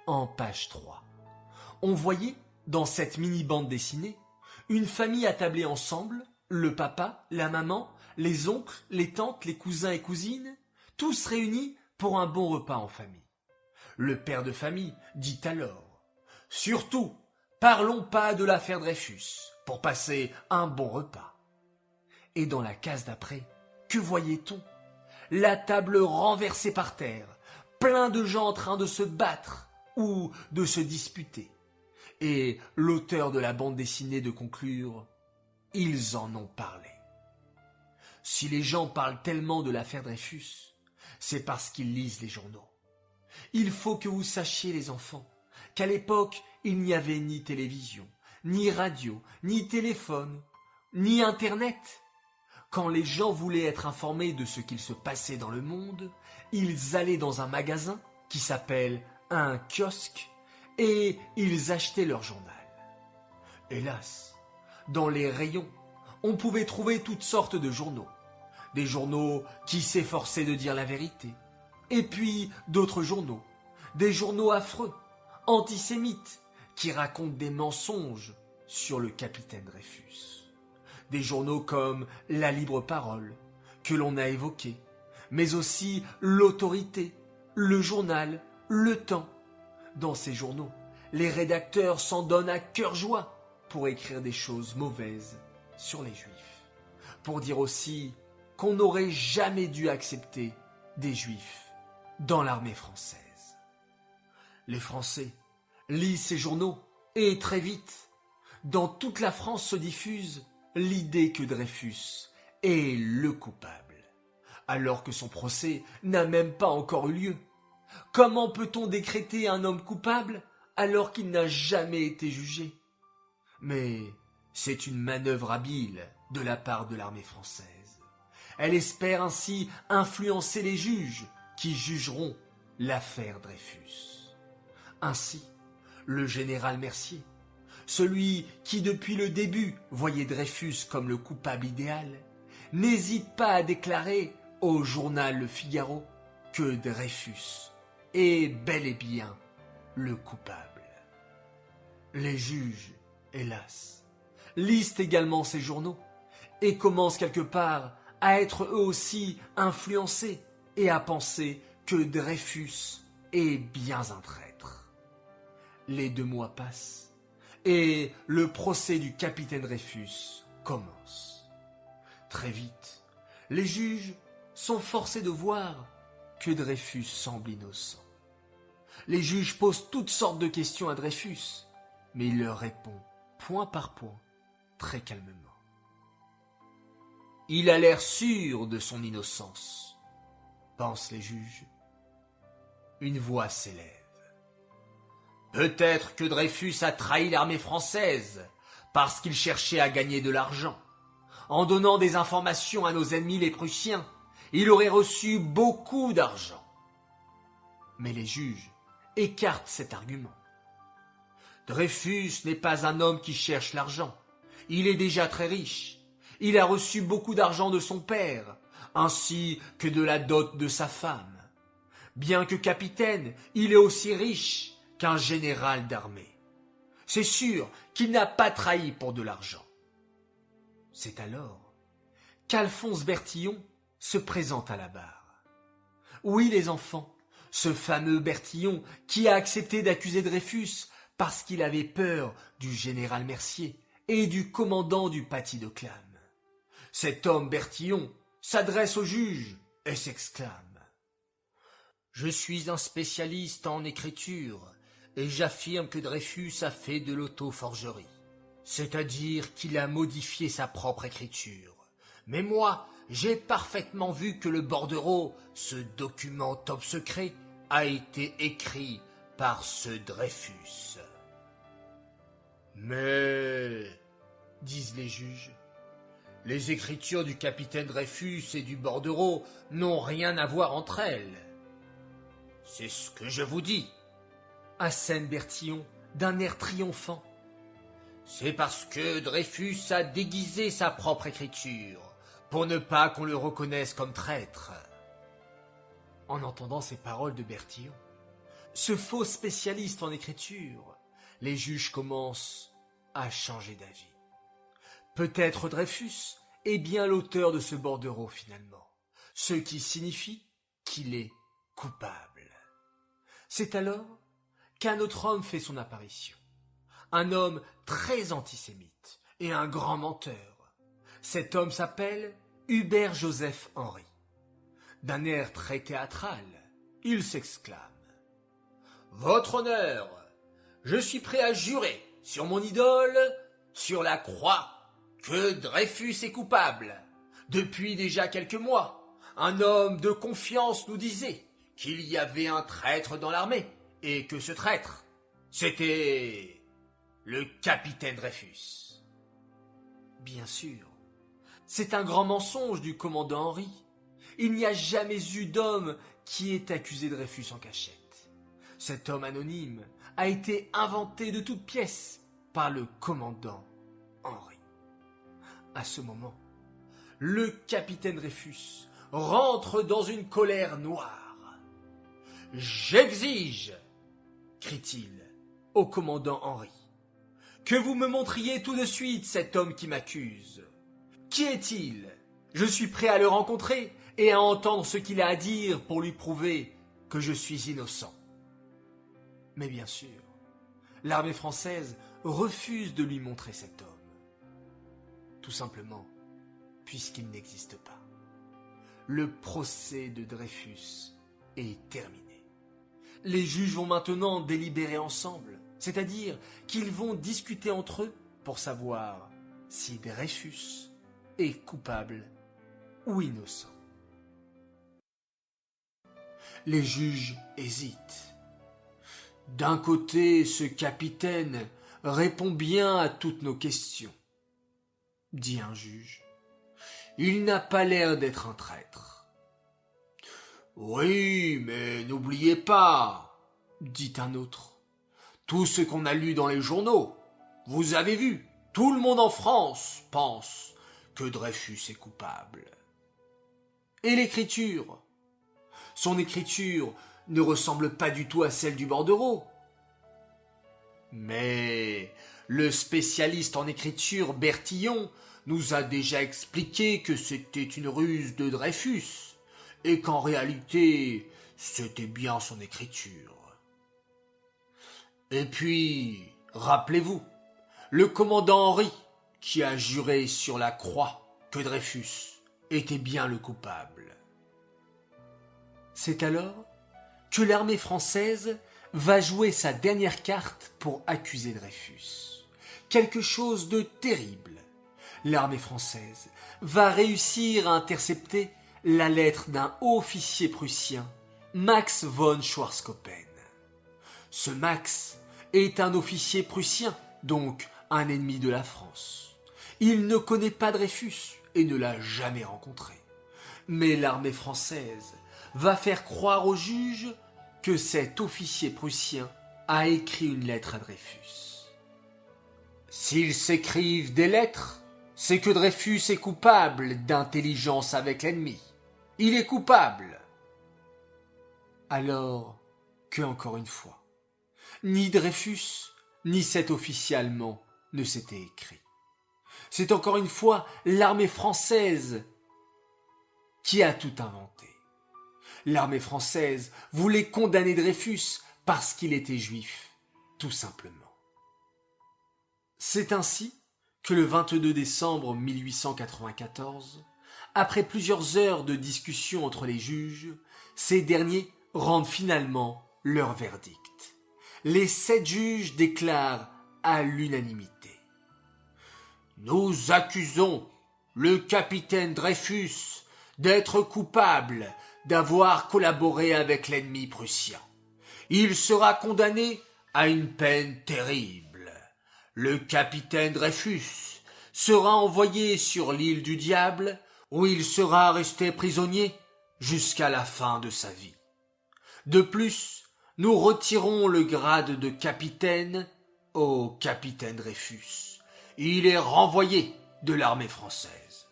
[SPEAKER 2] en page 3. On voyait, dans cette mini-bande dessinée, une famille attablée ensemble, le papa, la maman, les oncles, les tantes, les cousins et cousines, tous réunis pour un bon repas en famille. Le père de famille dit alors « Surtout, parlons pas de l'affaire Dreyfus, pour passer un bon repas. » Et dans la case d'après, que voyait-on? La table renversée par terre, plein de gens en train de se battre ou de se disputer. Et l'auteur de la bande dessinée de conclure « Ils en ont parlé ». Si les gens parlent tellement de l'affaire Dreyfus, c'est parce qu'ils lisent les journaux. Il faut que vous sachiez, les enfants, qu'à l'époque, il n'y avait ni télévision, ni radio, ni téléphone, ni Internet. Quand les gens voulaient être informés de ce qu'il se passait dans le monde, ils allaient dans un magasin qui s'appelle un kiosque et ils achetaient leur journal. Hélas, dans les rayons, on pouvait trouver toutes sortes de journaux. Des journaux qui s'efforçaient de dire la vérité. Et puis d'autres journaux. Des journaux affreux, antisémites, qui racontent des mensonges sur le capitaine Dreyfus. Des journaux comme La Libre Parole, que l'on a évoqué, mais aussi L'Autorité, Le Journal, Le Temps. Dans ces journaux, les rédacteurs s'en donnent à cœur joie pour écrire des choses mauvaises sur les Juifs. Pour dire aussi qu'on n'aurait jamais dû accepter des Juifs dans l'armée française. Les Français lisent ces journaux et très vite, dans toute la France se diffuse l'idée que Dreyfus est le coupable, alors que son procès n'a même pas encore eu lieu. Comment peut-on décréter un homme coupable alors qu'il n'a jamais été jugé? Mais c'est une manœuvre habile de la part de l'armée française. Elle espère ainsi influencer les juges qui jugeront l'affaire Dreyfus. Ainsi, le général Mercier, celui qui depuis le début voyait Dreyfus comme le coupable idéal, n'hésite pas à déclarer au journal Le Figaro que Dreyfus est bel et bien le coupable. Les juges, hélas, lisent également ces journaux et commencent quelque part à être eux aussi influencés et à penser que Dreyfus est bien un traître. Les 2 mois passent et le procès du capitaine Dreyfus commence. Très vite, les juges sont forcés de voir que Dreyfus semble innocent. Les juges posent toutes sortes de questions à Dreyfus, mais il leur répond point par point, très calmement. Il a l'air sûr de son innocence, pensent les juges. Une voix s'élève. Peut-être que Dreyfus a trahi l'armée française parce qu'il cherchait à gagner de l'argent. En donnant des informations à nos ennemis les Prussiens, il aurait reçu beaucoup d'argent. Mais les juges écartent cet argument. Dreyfus n'est pas un homme qui cherche l'argent. Il est déjà très riche. Il a reçu beaucoup d'argent de son père, ainsi que de la dot de sa femme. Bien que capitaine, il est aussi riche qu'un général d'armée. C'est sûr qu'il n'a pas trahi pour de l'argent. C'est alors qu'Alphonse Bertillon se présente à la barre. Oui, les enfants, ce fameux Bertillon qui a accepté d'accuser Dreyfus parce qu'il avait peur du général Mercier et du commandant du paty de Clam. Cet homme Bertillon s'adresse au juge et s'exclame: « Je suis un spécialiste en écriture et j'affirme que Dreyfus a fait de l'auto-forgerie, c'est-à-dire qu'il a modifié sa propre écriture. Mais moi, j'ai parfaitement vu que le bordereau, ce document top secret, a été écrit par ce Dreyfus. » Mais, disent les juges, les écritures du capitaine Dreyfus et du bordereau n'ont rien à voir entre elles. C'est ce que je vous dis, assène Bertillon d'un air triomphant. C'est parce que Dreyfus a déguisé sa propre écriture, pour ne pas qu'on le reconnaisse comme traître. En entendant ces paroles de Bertillon, ce faux spécialiste en écriture, les juges commencent à changer d'avis. Peut-être Dreyfus est bien l'auteur de ce bordereau finalement, ce qui signifie qu'il est coupable. C'est alors qu'un autre homme fait son apparition, un homme très antisémite et un grand menteur. Cet homme s'appelle Hubert Joseph Henry. D'un air très théâtral, il s'exclame: « Votre honneur, je suis prêt à jurer sur mon idole, sur la croix, que Dreyfus est coupable. Depuis déjà quelques mois, un homme de confiance nous disait qu'il y avait un traître dans l'armée et que ce traître, c'était le capitaine Dreyfus. » Bien sûr, c'est un grand mensonge du commandant Henry. Il n'y a jamais eu d'homme qui ait accusé Dreyfus en cachette. Cet homme anonyme a été inventé de toutes pièces par le commandant Henry. À ce moment, le capitaine Dreyfus rentre dans une colère noire. « J'exige, crie-t-il au commandant Henry, que vous me montriez tout de suite cet homme qui m'accuse. Qui est-il? Je suis prêt à le rencontrer et à entendre ce qu'il a à dire pour lui prouver que je suis innocent. » Mais bien sûr, l'armée française refuse de lui montrer cet homme. Tout simplement puisqu'il n'existe pas. Le procès de Dreyfus est terminé. Les juges vont maintenant délibérer ensemble, c'est-à-dire qu'ils vont discuter entre eux pour savoir si Dreyfus est coupable ou innocent. Les juges hésitent. D'un côté, ce capitaine répond bien à toutes nos questions, dit un juge. Il n'a pas l'air d'être un traître. Oui, mais n'oubliez pas, dit un autre, tout ce qu'on a lu dans les journaux. Vous avez vu, tout le monde en France pense que Dreyfus est coupable. Et l'écriture? Son écriture ne ressemble pas du tout à celle du bordereau. Mais le spécialiste en écriture Bertillon nous a déjà expliqué que c'était une ruse de Dreyfus et qu'en réalité, c'était bien son écriture. Et puis, rappelez-vous, le commandant Henry qui a juré sur la croix que Dreyfus était bien le coupable. C'est alors que l'armée française va jouer sa dernière carte pour accuser Dreyfus. Quelque chose de terrible. L'armée française va réussir à intercepter la lettre d'un haut officier prussien, Max von Schwarzkoppen. Ce Max est un officier prussien, donc un ennemi de la France. Il ne connaît pas Dreyfus et ne l'a jamais rencontré. Mais l'armée française va faire croire au juge que cet officier prussien a écrit une lettre à Dreyfus. S'ils s'écrivent des lettres, c'est que Dreyfus est coupable d'intelligence avec l'ennemi. Il est coupable. Alors que, encore une fois, ni Dreyfus, ni cet officier allemand ne s'étaient écrits. C'est encore une fois l'armée française qui a tout inventé. L'armée française voulait condamner Dreyfus parce qu'il était juif, tout simplement. C'est ainsi que le 22 décembre 1894, après plusieurs heures de discussion entre les juges, ces derniers rendent finalement leur verdict. Les 7 juges déclarent à l'unanimité: Nous accusons le capitaine Dreyfus d'être coupable d'avoir collaboré avec l'ennemi prussien. Il sera condamné à une peine terrible. Le capitaine Dreyfus sera envoyé sur l'île du Diable, où il sera resté prisonnier jusqu'à la fin de sa vie. De plus, nous retirons le grade de capitaine au capitaine Dreyfus. Il est renvoyé de l'armée française.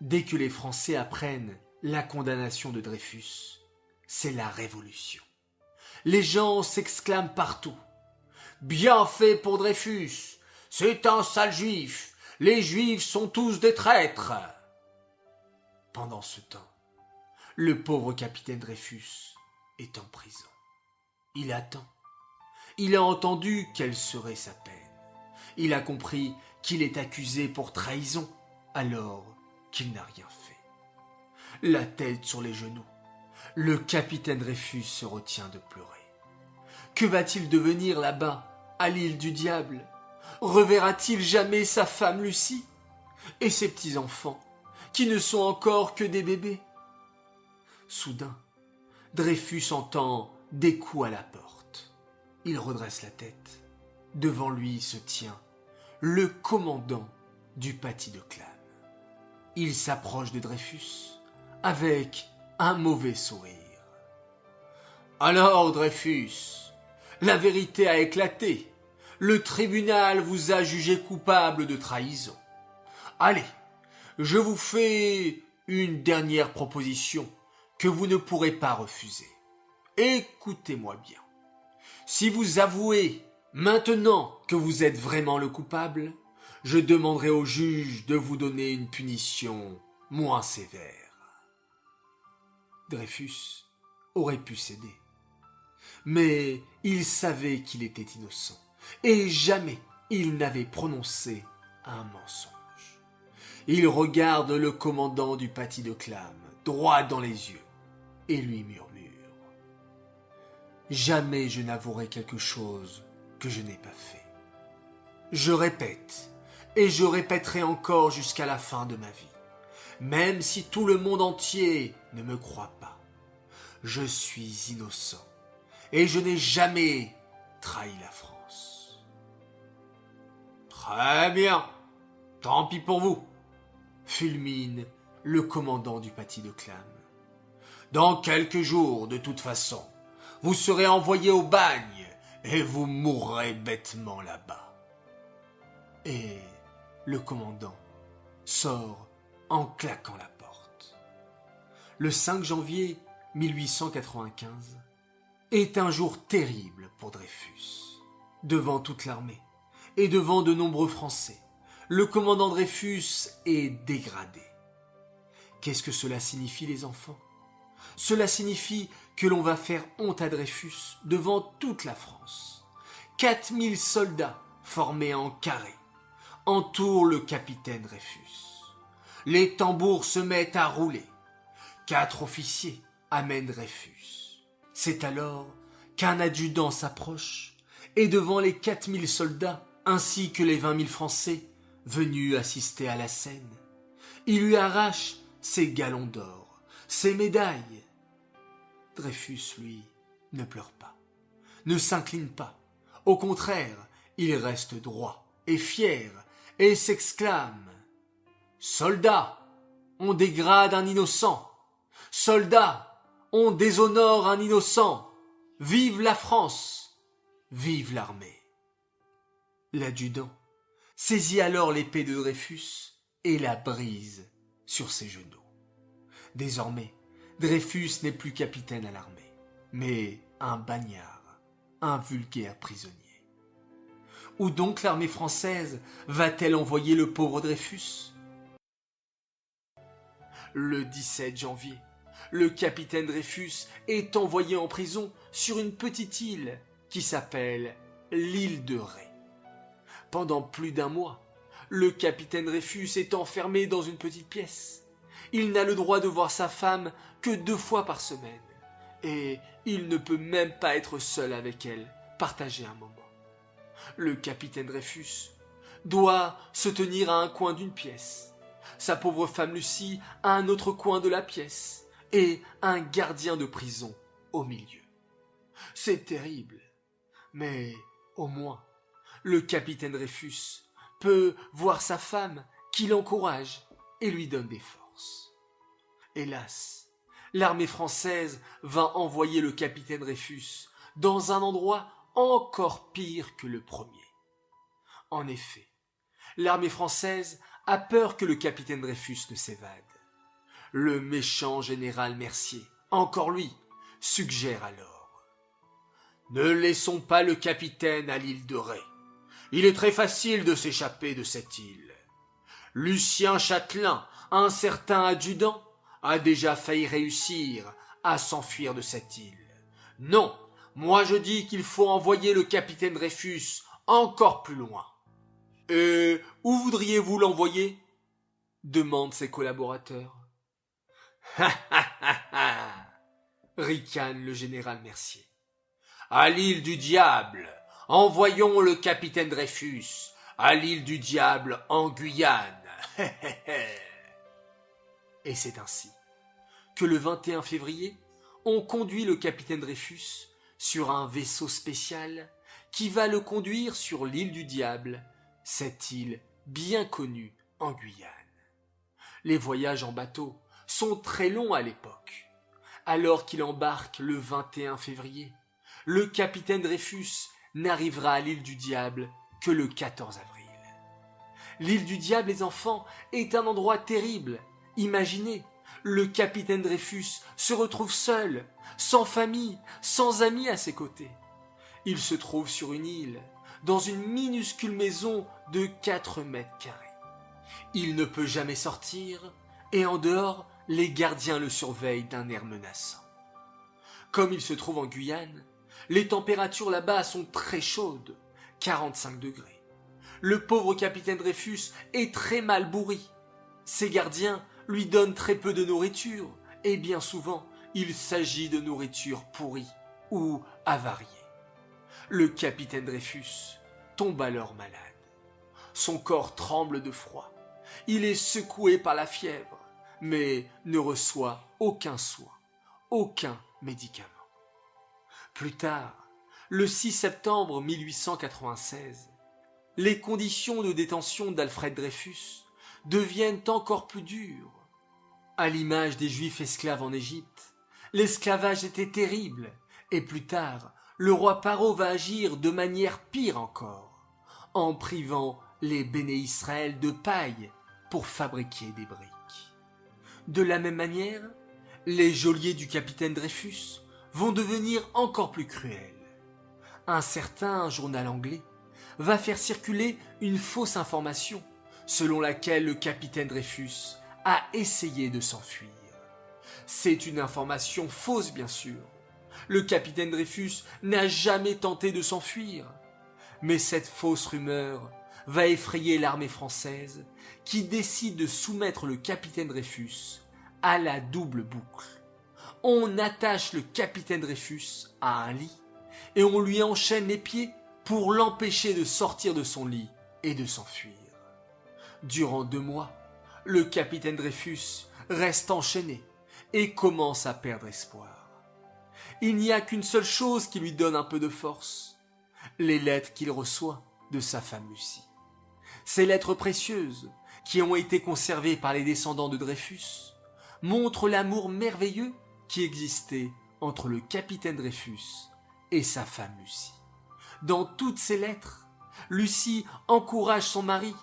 [SPEAKER 2] Dès que les Français apprennent la condamnation de Dreyfus, c'est la révolution. Les gens s'exclament partout: Bien fait pour Dreyfus, c'est un sale juif, les juifs sont tous des traîtres. Pendant ce temps, le pauvre capitaine Dreyfus est en prison. Il attend. Il a entendu quelle serait sa peine. Il a compris qu'il est accusé pour trahison, alors qu'il n'a rien fait. La tête sur les genoux, le capitaine Dreyfus se retient de pleurer. Que va-t-il devenir là-bas, à l'île du Diable? Reverra-t-il jamais sa femme Lucie et ses petits-enfants, qui ne sont encore que des bébés? Soudain, Dreyfus entend des coups à la porte. Il redresse la tête. Devant lui se tient le commandant du paty de Clam. Il s'approche de Dreyfus avec un mauvais sourire. « Alors, Dreyfus, la vérité a éclaté. Le tribunal vous a jugé coupable de trahison. Allez, je vous fais une dernière proposition que vous ne pourrez pas refuser. Écoutez-moi bien. Si vous avouez maintenant que vous êtes vraiment le coupable, je demanderai au juge de vous donner une punition moins sévère. » Dreyfus aurait pu céder. Mais il savait qu'il était innocent, et jamais il n'avait prononcé un mensonge. Il regarde le commandant du paty de Clam droit dans les yeux et lui murmure: « Jamais je n'avouerai quelque chose que je n'ai pas fait. Je répète, et je répéterai encore jusqu'à la fin de ma vie, même si tout le monde entier ne me croit pas. Je suis innocent, et je n'ai jamais trahi la France. » « Très bien, tant pis pour vous, » fulmine le commandant du paty de Clam. « Dans quelques jours, de toute façon, vous serez envoyé au bagne et vous mourrez bêtement là-bas. » Et le commandant sort en claquant la porte. Le 5 janvier 1895 est un jour terrible pour Dreyfus. Devant toute l'armée et devant de nombreux Français, le commandant Dreyfus est dégradé. Qu'est-ce que cela signifie, les enfants? Cela signifie que l'on va faire honte à Dreyfus devant toute la France. 4000 soldats formés en carré entourent le capitaine Dreyfus. Les tambours se mettent à rouler. 4 officiers amènent Dreyfus. C'est alors qu'un adjudant s'approche et devant les 4000 soldats ainsi que les 20 000 Français venus assister à la scène, il lui arrache ses galons d'or, ses médailles. Dreyfus, lui, ne pleure pas, ne s'incline pas. Au contraire, il reste droit et fier et s'exclame: « Soldats, on dégrade un innocent. Soldats, on déshonore un innocent. Vive la France, vive l'armée. » L'adjudant saisit alors l'épée de Dreyfus et la brise sur ses genoux. Désormais, Dreyfus n'est plus capitaine à l'armée, mais un bagnard, un vulgaire prisonnier. Où donc l'armée française va-t-elle envoyer le pauvre Dreyfus? Le 17 janvier, le capitaine Dreyfus est envoyé en prison sur une petite île qui s'appelle l'île de Ré. Pendant plus d'un mois, le capitaine Dreyfus est enfermé dans une petite pièce. Il n'a le droit de voir sa femme que 2 fois par semaine. Et il ne peut même pas être seul avec elle, partager un moment. Le capitaine Dreyfus doit se tenir à un coin d'une pièce. Sa pauvre femme Lucie à un autre coin de la pièce. Et un gardien de prison au milieu. C'est terrible. Mais au moins, le capitaine Dreyfus peut voir sa femme qui l'encourage et lui donne des forces. Hélas, l'armée française va envoyer le capitaine Dreyfus dans un endroit encore pire que le premier. En effet, l'armée française a peur que le capitaine Dreyfus ne s'évade. Le méchant général Mercier, encore lui, suggère alors: ne laissons pas le capitaine à l'île de Ré. Il est très facile de s'échapper de cette île. Lucien Châtelain, un certain adjudant, a déjà failli réussir à s'enfuir de cette île. Non, moi je dis qu'il faut envoyer le capitaine Dreyfus encore plus loin. Et où voudriez-vous l'envoyer? Demandent ses collaborateurs. Ha ha ha ha, ricane le général Mercier. À l'île du diable, envoyons le capitaine Dreyfus à l'île du diable en Guyane. Et c'est ainsi que le 21 février, on conduit le capitaine Dreyfus sur un vaisseau spécial qui va le conduire sur l'île du diable, cette île bien connue en Guyane. Les voyages en bateau sont très longs à l'époque. Alors qu'il embarque le 21 février, le capitaine Dreyfus n'arrivera à l'île du diable que le 14 avril. L'île du diable, les enfants, est un endroit terrible. Imaginez, le capitaine Dreyfus se retrouve seul, sans famille, sans amis à ses côtés. Il se trouve sur une île, dans une minuscule maison de 4 mètres carrés. Il ne peut jamais sortir, et en dehors, les gardiens le surveillent d'un air menaçant. Comme il se trouve en Guyane, les températures là-bas sont très chaudes, 45 degrés. Le pauvre capitaine Dreyfus est très mal bourri. Ses gardiens lui donnent très peu de nourriture, et bien souvent, il s'agit de nourriture pourrie ou avariée. Le capitaine Dreyfus tombe alors malade. Son corps tremble de froid. Il est secoué par la fièvre, mais ne reçoit aucun soin, aucun médicament. Plus tard, le 6 septembre 1896, les conditions de détention d'Alfred Dreyfus deviennent encore plus dures. À l'image des Juifs esclaves en Égypte, l'esclavage était terrible, et plus tard, le roi Paro va agir de manière pire encore, en privant les Béné Israël de paille pour fabriquer des briques. De la même manière, les geôliers du capitaine Dreyfus vont devenir encore plus cruels. Un certain journal anglais va faire circuler une fausse information selon laquelle le capitaine Dreyfus a essayé de s'enfuir. C'est une information fausse, bien sûr. Le capitaine Dreyfus n'a jamais tenté de s'enfuir. Mais cette fausse rumeur va effrayer l'armée française qui décide de soumettre le capitaine Dreyfus à la double boucle. On attache le capitaine Dreyfus à un lit et on lui enchaîne les pieds pour l'empêcher de sortir de son lit et de s'enfuir. Durant 2 mois, le capitaine Dreyfus reste enchaîné et commence à perdre espoir. Il n'y a qu'une seule chose qui lui donne un peu de force, les lettres qu'il reçoit de sa femme Lucie. Ces lettres précieuses, qui ont été conservées par les descendants de Dreyfus, montrent l'amour merveilleux qui existait entre le capitaine Dreyfus et sa femme Lucie. Dans toutes ces lettres, Lucie encourage son mari,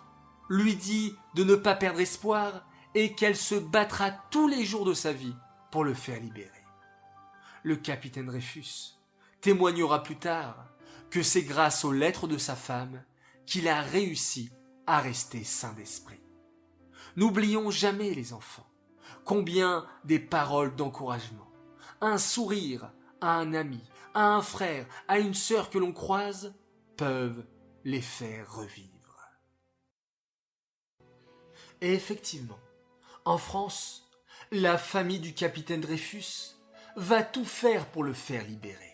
[SPEAKER 2] lui dit de ne pas perdre espoir et qu'elle se battra tous les jours de sa vie pour le faire libérer. Le capitaine Dreyfus témoignera plus tard que c'est grâce aux lettres de sa femme qu'il a réussi à rester sain d'esprit. N'oublions jamais, les enfants, combien des paroles d'encouragement, un sourire à un ami, à un frère, à une sœur que l'on croise, peuvent les faire revivre. Et effectivement, en France, la famille du capitaine Dreyfus va tout faire pour le faire libérer.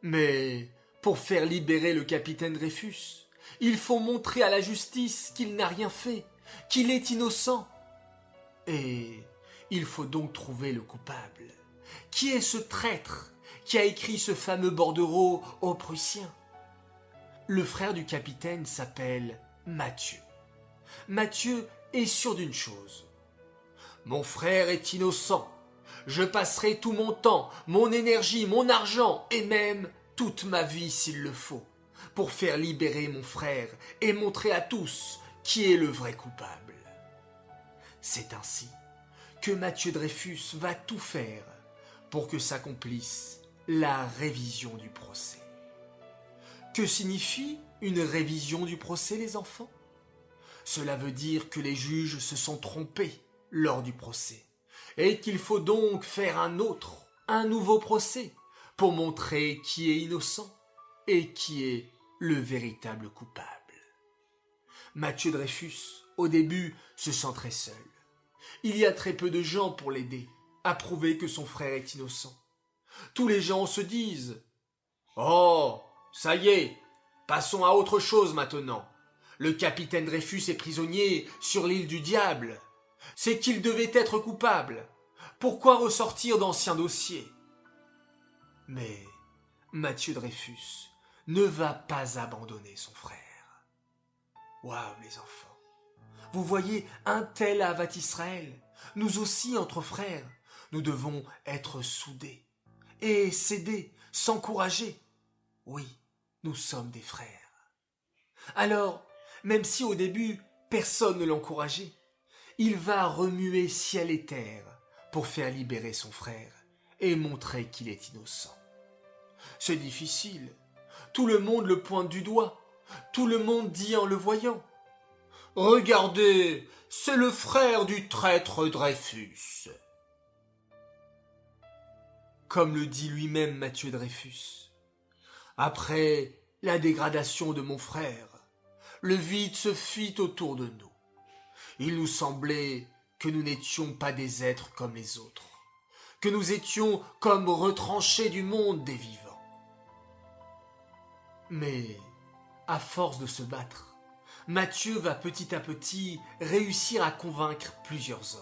[SPEAKER 2] Mais pour faire libérer le capitaine Dreyfus, il faut montrer à la justice qu'il n'a rien fait, qu'il est innocent. Et il faut donc trouver le coupable. Qui est ce traître qui a écrit ce fameux bordereau aux Prussiens? Le frère du capitaine s'appelle Mathieu. Mathieu est sûr d'une chose. Mon frère est innocent. Je passerai tout mon temps, mon énergie, mon argent et même toute ma vie s'il le faut pour faire libérer mon frère et montrer à tous qui est le vrai coupable. C'est ainsi que Mathieu Dreyfus va tout faire pour que s'accomplisse la révision du procès. Que signifie une révision du procès, les enfants? Cela veut dire que les juges se sont trompés lors du procès et qu'il faut donc faire un nouveau procès pour montrer qui est innocent et qui est le véritable coupable. Mathieu Dreyfus, au début, se sent très seul. Il y a très peu de gens pour l'aider à prouver que son frère est innocent. Tous les gens se disent « Oh, ça y est, passons à autre chose maintenant. Le capitaine Dreyfus est prisonnier sur l'île du diable. C'est qu'il devait être coupable. Pourquoi ressortir d'anciens dossiers ?» Mais Mathieu Dreyfus ne va pas abandonner son frère. Waouh, les enfants! Vous voyez, un tel Ahavat Israël, nous aussi entre frères, nous devons être soudés et s'aider, s'encourager. Oui, nous sommes des frères. Alors, même si au début personne ne l'encourageait, il va remuer ciel et terre pour faire libérer son frère et montrer qu'il est innocent. C'est difficile. Tout le monde le pointe du doigt. Tout le monde dit en le voyant: « Regardez, c'est le frère du traître Dreyfus. » Comme le dit lui-même Mathieu Dreyfus, « Après la dégradation de mon frère, le vide se fit autour de nous. Il nous semblait que nous n'étions pas des êtres comme les autres, que nous étions comme retranchés du monde des vivants. Mais, à force de se battre, Mathieu va petit à petit réussir à convaincre plusieurs hommes.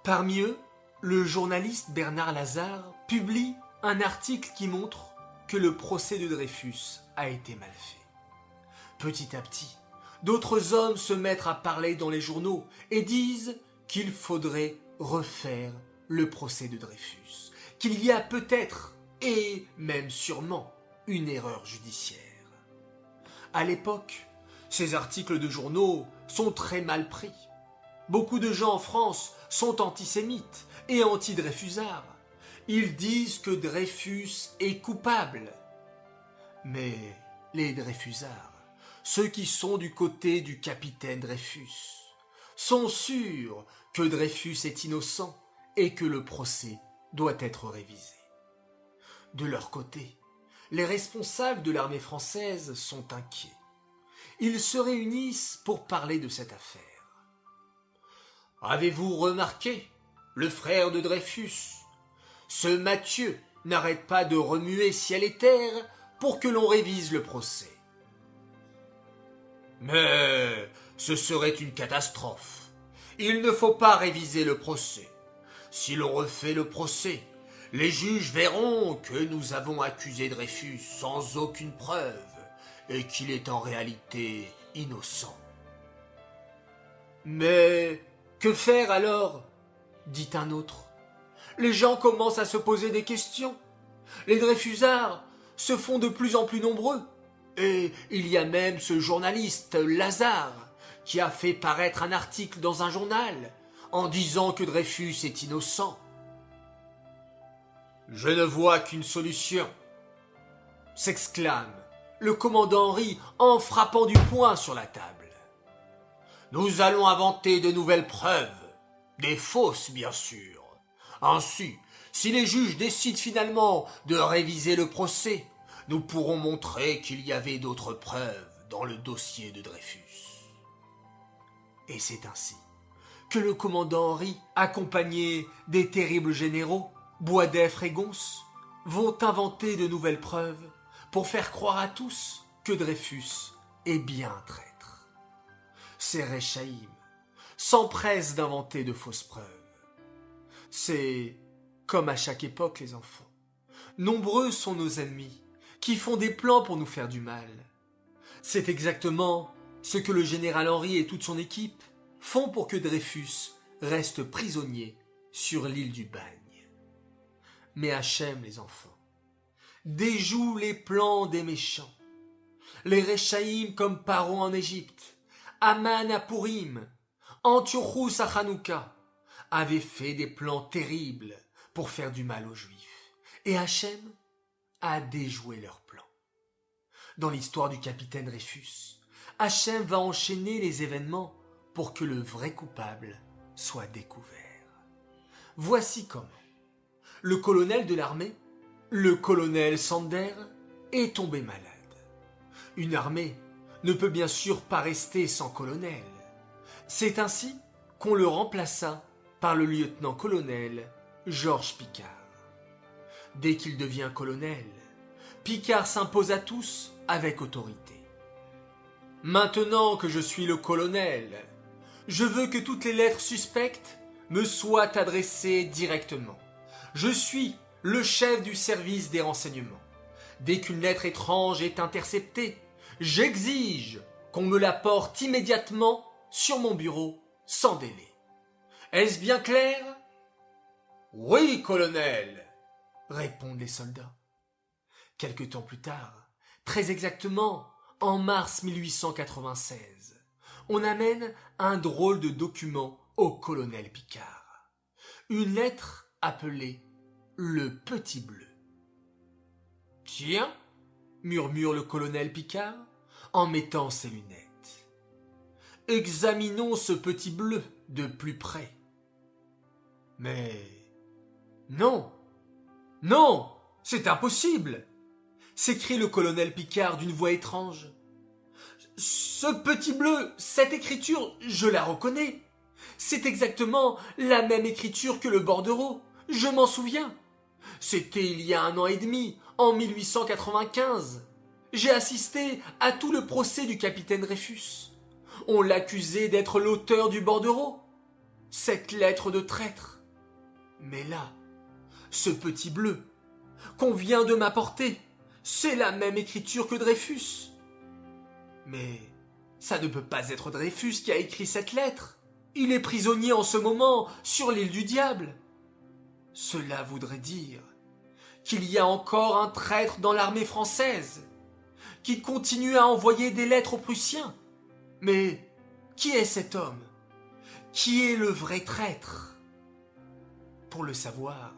[SPEAKER 2] Parmi eux, le journaliste Bernard Lazare publie un article qui montre que le procès de Dreyfus a été mal fait. Petit à petit, d'autres hommes se mettent à parler dans les journaux et disent qu'il faudrait refaire le procès de Dreyfus, qu'il y a peut-être, et même sûrement, une erreur judiciaire. À l'époque, ces articles de journaux sont très mal pris. Beaucoup de gens en France sont antisémites et anti-dreyfusards. Ils disent que Dreyfus est coupable. Mais les dreyfusards, ceux qui sont du côté du capitaine Dreyfus, sont sûrs que Dreyfus est innocent et que le procès doit être révisé. De leur côté, les responsables de l'armée française sont inquiets. Ils se réunissent pour parler de cette affaire. « Avez-vous remarqué, le frère de Dreyfus, ce Mathieu n'arrête pas de remuer ciel et terre pour que l'on révise le procès. » « Mais ce serait une catastrophe. Il ne faut pas réviser le procès. Si l'on refait le procès, les juges verront que nous avons accusé Dreyfus sans aucune preuve et qu'il est en réalité innocent. »« Mais que faire alors ?» dit un autre. « Les gens commencent à se poser des questions. Les Dreyfusards se font de plus en plus nombreux. Et il y a même ce journaliste Lazare qui a fait paraître un article dans un journal en disant que Dreyfus est innocent. »« Je ne vois qu'une solution, » s'exclame le commandant Henri en frappant du poing sur la table. « Nous allons inventer de nouvelles preuves,
[SPEAKER 3] Des fausses, bien sûr. Ainsi, si les juges décident finalement de réviser le procès, nous pourrons montrer qu'il y avait d'autres preuves dans le dossier de Dreyfus.
[SPEAKER 2] Et c'est ainsi que le commandant Henri, accompagné des terribles généraux, Boisdeffre et Gons, vont inventer de nouvelles preuves pour faire croire à tous que Dreyfus est bien un traître. Ces Rechaïm s'empressent d'inventer de fausses preuves. C'est comme à chaque époque, les enfants. Nombreux sont nos ennemis qui font des plans pour nous faire du mal. C'est exactement ce que le général Henri et toute son équipe font pour que Dreyfus reste prisonnier sur l'île du Bagne. Mais Hachem, les enfants, déjoue les plans des méchants. Les Rechaïm comme Paro en Égypte, Aman à Pourim, Antiochus à Hanouka, avaient fait des plans terribles pour faire du mal aux Juifs. Et Hachem a déjoué leurs plans. Dans l'histoire du capitaine Dreyfus, Hachem va enchaîner les événements pour que le vrai coupable soit découvert. Voici comment. Le colonel de l'armée, le colonel Sander, est tombé malade. Une armée ne peut bien sûr pas rester sans colonel. C'est ainsi qu'on le remplaça par le lieutenant-colonel Georges Picard. Dès qu'il devient colonel, Picard s'impose à tous avec autorité. Maintenant que je suis le colonel, je veux que toutes les lettres suspectes me soient adressées directement. Je suis le chef du service des renseignements. Dès qu'une lettre étrange est interceptée, j'exige qu'on me la porte immédiatement sur mon bureau sans délai. Est-ce bien clair ?
[SPEAKER 3] Oui, colonel,
[SPEAKER 2] répondent les soldats. Quelque temps plus tard, très exactement en mars 1896, on amène un drôle de document au colonel Picard. Une lettre appelée le Petit Bleu. Tiens, murmure le colonel Picard en mettant ses lunettes. Examinons ce Petit Bleu de plus près. Mais non, non, c'est impossible, s'écrie le colonel Picard d'une voix étrange. Ce Petit Bleu, cette écriture, je la reconnais. C'est exactement la même écriture que le bordereau, je m'en souviens. C'était il y a 1 an et demi, en 1895. J'ai assisté à tout le procès du capitaine Dreyfus. On l'accusait d'être l'auteur du bordereau. Cette lettre de traître. Mais là, ce Petit Bleu qu'on vient de m'apporter, c'est la même écriture que Dreyfus. Mais ça ne peut pas être Dreyfus qui a écrit cette lettre. Il est prisonnier en ce moment sur l'île du Diable. Cela voudrait dire qu'il y a encore un traître dans l'armée française qui continue à envoyer des lettres aux Prussiens. Mais qui est cet homme ? Qui est le vrai traître ? Pour le savoir,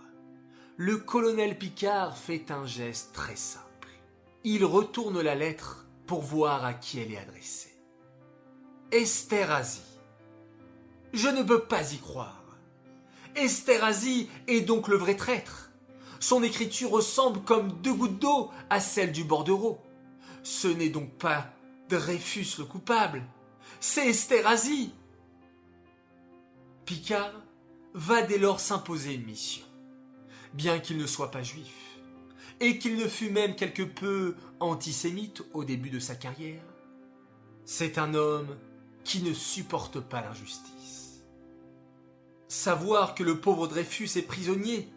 [SPEAKER 2] le colonel Picard fait un geste très simple. Il retourne la lettre pour voir à qui elle est adressée. Esterhazy. Je ne peux pas y croire. Esterhazy est donc le vrai traître. Son écriture ressemble comme 2 gouttes d'eau à celle du bordereau. Ce n'est donc pas Dreyfus le coupable, c'est Esterhazy. Picard va dès lors s'imposer une mission. Bien qu'il ne soit pas juif, et qu'il ne fût même quelque peu antisémite au début de sa carrière, c'est un homme qui ne supporte pas l'injustice. Savoir que le pauvre Dreyfus est prisonnier,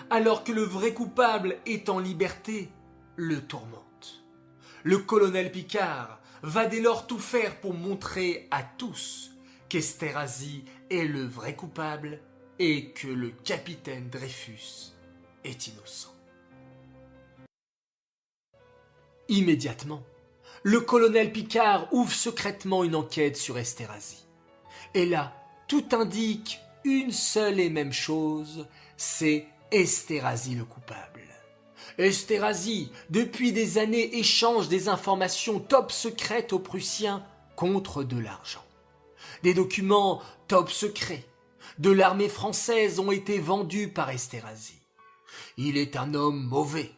[SPEAKER 2] alors que le vrai coupable est en liberté, le tourmente. Le colonel Picard va dès lors tout faire pour montrer à tous qu'Esterhazy est le vrai coupable et que le capitaine Dreyfus est innocent. Immédiatement, le colonel Picard ouvre secrètement une enquête sur Esterhazy. Et là, tout indique une seule et même chose, c'est Esterhazy le coupable. Esterhazy, depuis des années, échange des informations top secrètes aux Prussiens contre de l'argent. Des documents top secrets,
[SPEAKER 3] de l'armée française ont été vendus par Esterhazy. Il est un homme mauvais,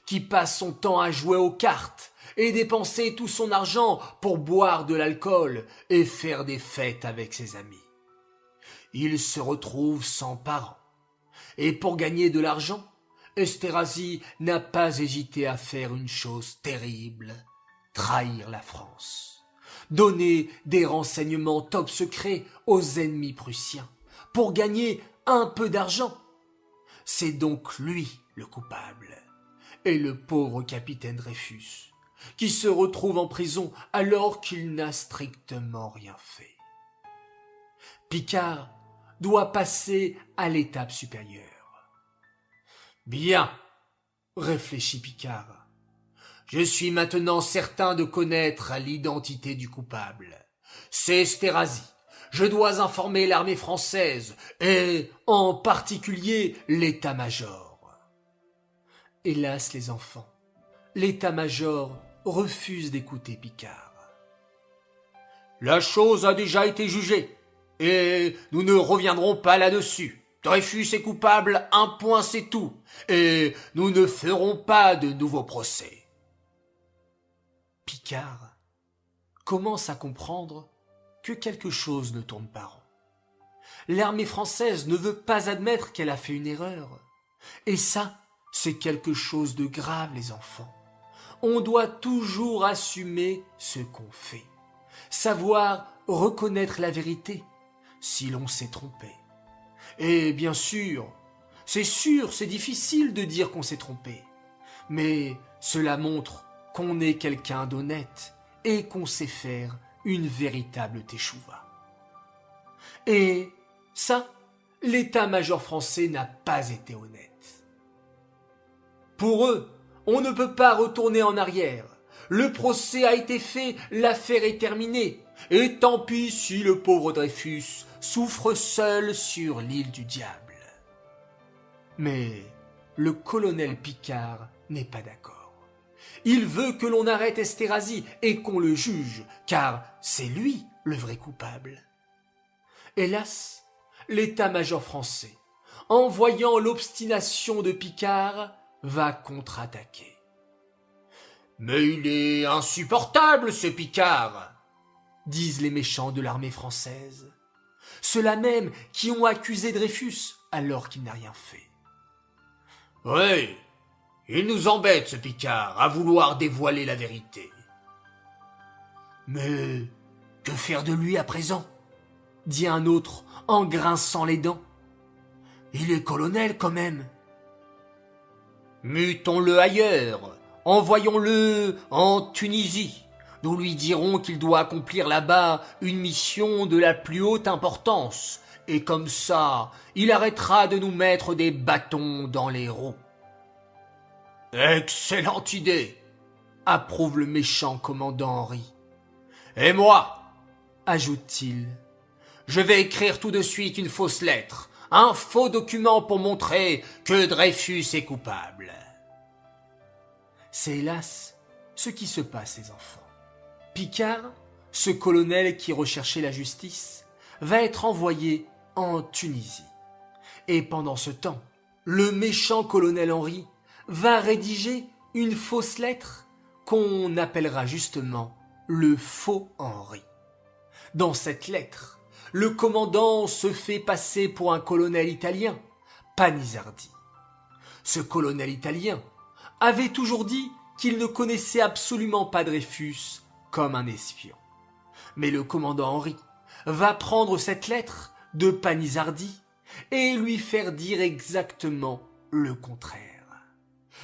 [SPEAKER 3] qui passe son temps à jouer aux cartes et dépenser tout son argent pour boire de l'alcool et faire des fêtes avec ses amis. Il se retrouve sans parents. Et pour gagner de l'argent, Esterhazy n'a pas hésité à faire une chose terrible, trahir la France, donner des renseignements top secrets aux ennemis prussiens pour gagner un peu d'argent. C'est donc lui le coupable, et le pauvre capitaine Dreyfus, qui se retrouve en prison alors qu'il n'a strictement rien fait. Picard doit passer à l'étape supérieure. Bien, réfléchit Picard. Je suis maintenant certain de connaître l'identité du coupable. C'est Esterhazy. Je dois informer l'armée française et, en particulier, l'état-major. Hélas, les enfants, l'état-major refuse d'écouter Picard. La chose a déjà été jugée, et nous ne reviendrons pas là-dessus. Dreyfus est coupable, un point c'est tout, et nous ne ferons pas de nouveaux procès. Picard commence à comprendre que quelque chose ne tourne pas rond. L'armée française ne veut pas admettre qu'elle a fait une erreur. Et ça, c'est quelque chose de grave, les enfants. On doit toujours assumer ce qu'on fait. Savoir reconnaître la vérité si l'on s'est trompé. Et bien sûr, c'est difficile de dire qu'on s'est trompé. Mais cela montre qu'on est quelqu'un d'honnête et qu'on sait faire une véritable teshuva. Et ça, l'état-major français n'a pas été honnête. Pour eux, on ne peut pas retourner en arrière. Le procès a été fait, l'affaire est terminée. Et tant pis si le pauvre Dreyfus souffre seul sur l'île du diable. Mais le colonel Picard n'est pas d'accord. Il veut que l'on arrête Esterhazy et qu'on le juge, car c'est lui le vrai coupable. Hélas, l'état-major français, en voyant l'obstination de Picard, va contre-attaquer. « Mais il est insupportable, ce Picard !» disent les méchants de l'armée française. Ceux-là même qui ont accusé Dreyfus alors qu'il n'a rien fait. « Oui, il nous embête, ce Picard, à vouloir dévoiler la vérité. »« Mais que faire de lui à présent ?» dit un autre en grinçant les dents. « Il est colonel quand même. »« Mutons-le ailleurs, envoyons-le en Tunisie. Nous lui dirons qu'il doit accomplir là-bas une mission de la plus haute importance, et comme ça, il arrêtera de nous mettre des bâtons dans les roues. » « Excellente idée !» approuve le méchant commandant Henri. « Et moi ?» ajoute-t-il. « Je vais écrire tout de suite une fausse lettre, un faux document pour montrer que Dreyfus est coupable. » C'est hélas ce qui se passe, les enfants. Picard, ce colonel qui recherchait la justice, va être envoyé en Tunisie. Et pendant ce temps, le méchant colonel Henri va rédiger une fausse lettre qu'on appellera justement le faux Henri. Dans cette lettre, le commandant se fait passer pour un colonel italien, Panisardi. Ce colonel italien avait toujours dit qu'il ne connaissait absolument pas Dreyfus comme un espion. Mais le commandant Henri va prendre cette lettre de Panisardi et lui faire dire exactement le contraire.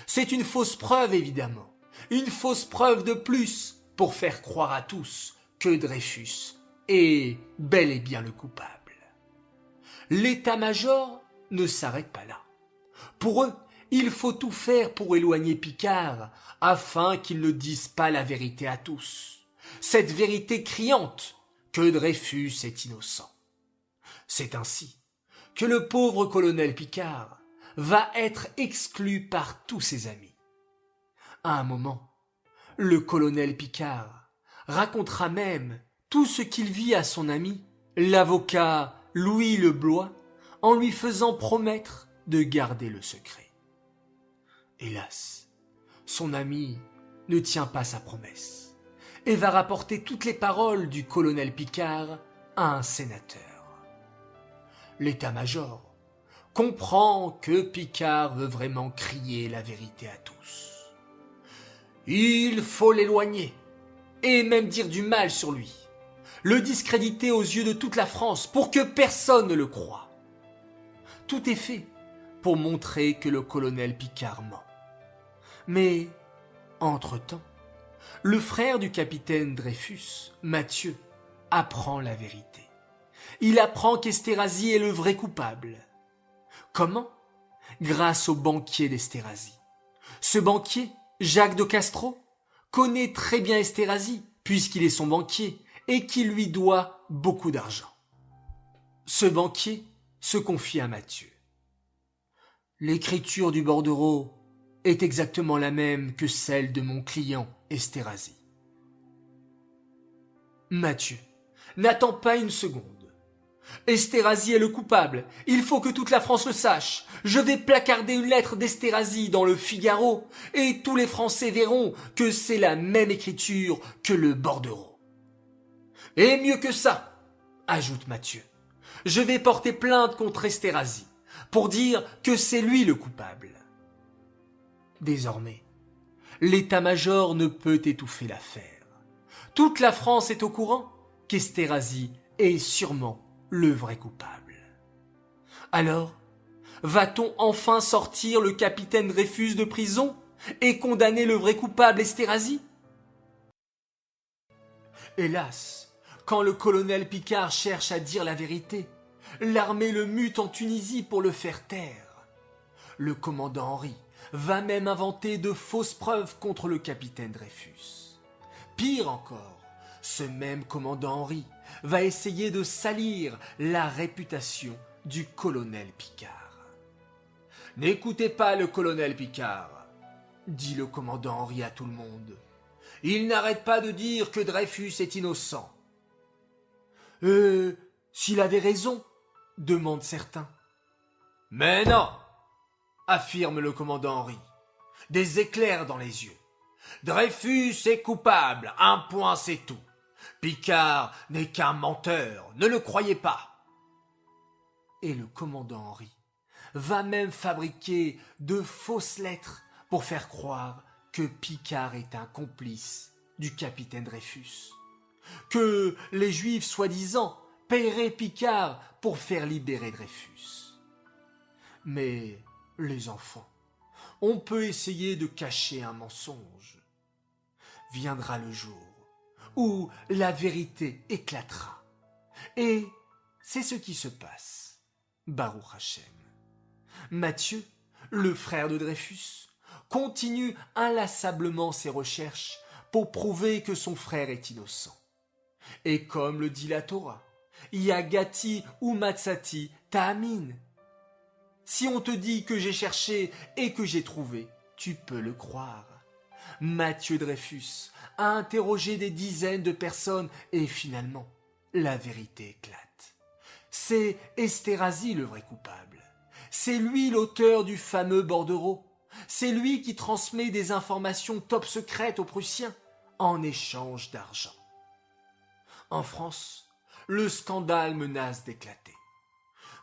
[SPEAKER 3] C'est une fausse preuve, évidemment, une fausse preuve de plus pour faire croire à tous que Dreyfus est bel et bien le coupable. L'état-major ne s'arrête pas là. Pour eux, il faut tout faire pour éloigner Picard afin qu'il ne dise pas la vérité à tous. Cette vérité criante que Dreyfus est innocent. C'est ainsi que le pauvre colonel Picard va être exclu par tous ses amis. À un moment, le colonel Picard racontera même tout ce qu'il vit à son ami, l'avocat Louis Leblois, en lui faisant promettre de garder le secret. Hélas, son ami ne tient pas sa promesse et va rapporter toutes les paroles du colonel Picquart à un sénateur. L'état-major comprend que Picquart veut vraiment crier la vérité à tous. Il faut l'éloigner et même dire du mal sur lui, le discréditer aux yeux de toute la France pour que personne ne le croie. Tout est fait pour montrer que le colonel Picquart ment. Mais, entre-temps, le frère du capitaine Dreyfus, Mathieu, apprend la vérité. Il apprend qu'Esterhazy est le vrai coupable. Comment? Grâce au banquier d'Esterhazy. Ce banquier, Jacques de Castro, connaît très bien Esterhazy, puisqu'il est son banquier, et qui lui doit beaucoup d'argent. Ce banquier se confie à Mathieu. L'écriture du bordereau est exactement la même que celle de mon client Esterhazy. Mathieu n'attend pas une seconde. Esterhazy est le coupable, il faut que toute la France le sache. Je vais placarder une lettre d'Esterhazy dans le Figaro et tous les Français verront que c'est la même écriture que le bordereau. Et mieux que ça, ajoute Mathieu, je vais porter plainte contre Esterhazy pour dire que c'est lui le coupable. Désormais, l'état-major ne peut étouffer l'affaire. Toute la France est au courant qu'Esterhazy est sûrement le vrai coupable. Alors, va-t-on enfin sortir le capitaine Dreyfus de prison et condamner le vrai coupable Esterhazy? Hélas, quand le colonel Picquart cherche à dire la vérité, l'armée le mute en Tunisie pour le faire taire. Le commandant Henri va même inventer de fausses preuves contre le capitaine Dreyfus. Pire encore, ce même commandant Henri va essayer de salir la réputation du colonel Picquart. « N'écoutez pas le colonel Picquart », dit le commandant Henri à tout le monde. « Il n'arrête pas de dire que Dreyfus est innocent. »« S'il avait raison ?» demandent certains. « Mais non !» affirme le commandant Henri, des éclairs dans les yeux. « Dreyfus est coupable, un point c'est tout. Picquart n'est qu'un menteur, ne le croyez pas. » Et le commandant Henri va même fabriquer de fausses lettres pour faire croire que Picquart est un complice du capitaine Dreyfus, que les Juifs soi-disant paieraient Picquart pour faire libérer Dreyfus. Mais les enfants, on peut essayer de cacher un mensonge. Viendra le jour où la vérité éclatera. Et c'est ce qui se passe. Baruch Hashem. Mathieu, le frère de Dreyfus, continue inlassablement ses recherches pour prouver que son frère est innocent. Et comme le dit la Torah, Yagati ou Matsati Ta'amin. Si on te dit que j'ai cherché et que j'ai trouvé, tu peux le croire. Mathieu Dreyfus a interrogé des dizaines de personnes et finalement, la vérité éclate. C'est Esterhazy le vrai coupable. C'est lui l'auteur du fameux bordereau. C'est lui qui transmet des informations top secrètes aux Prussiens en échange d'argent. En France, le scandale menace d'éclater.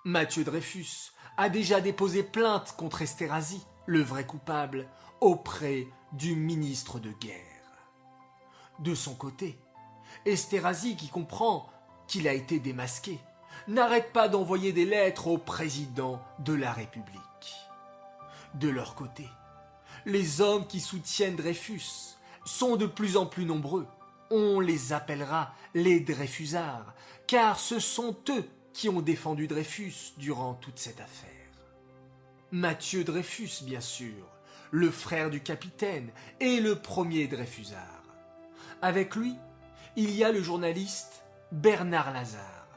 [SPEAKER 3] Mathieu Dreyfus a déjà déposé plainte contre Esterhazy, le vrai coupable, auprès du ministre de guerre. De son côté, Esterhazy, qui comprend qu'il a été démasqué, n'arrête pas d'envoyer des lettres au président de la République. De leur côté, les hommes qui soutiennent Dreyfus sont de plus en plus nombreux. On les appellera les Dreyfusards, car ce sont eux qui ont défendu Dreyfus durant toute cette affaire. Mathieu Dreyfus, bien sûr, le frère du capitaine et le premier Dreyfusard. Avec lui, il y a le journaliste Bernard Lazare,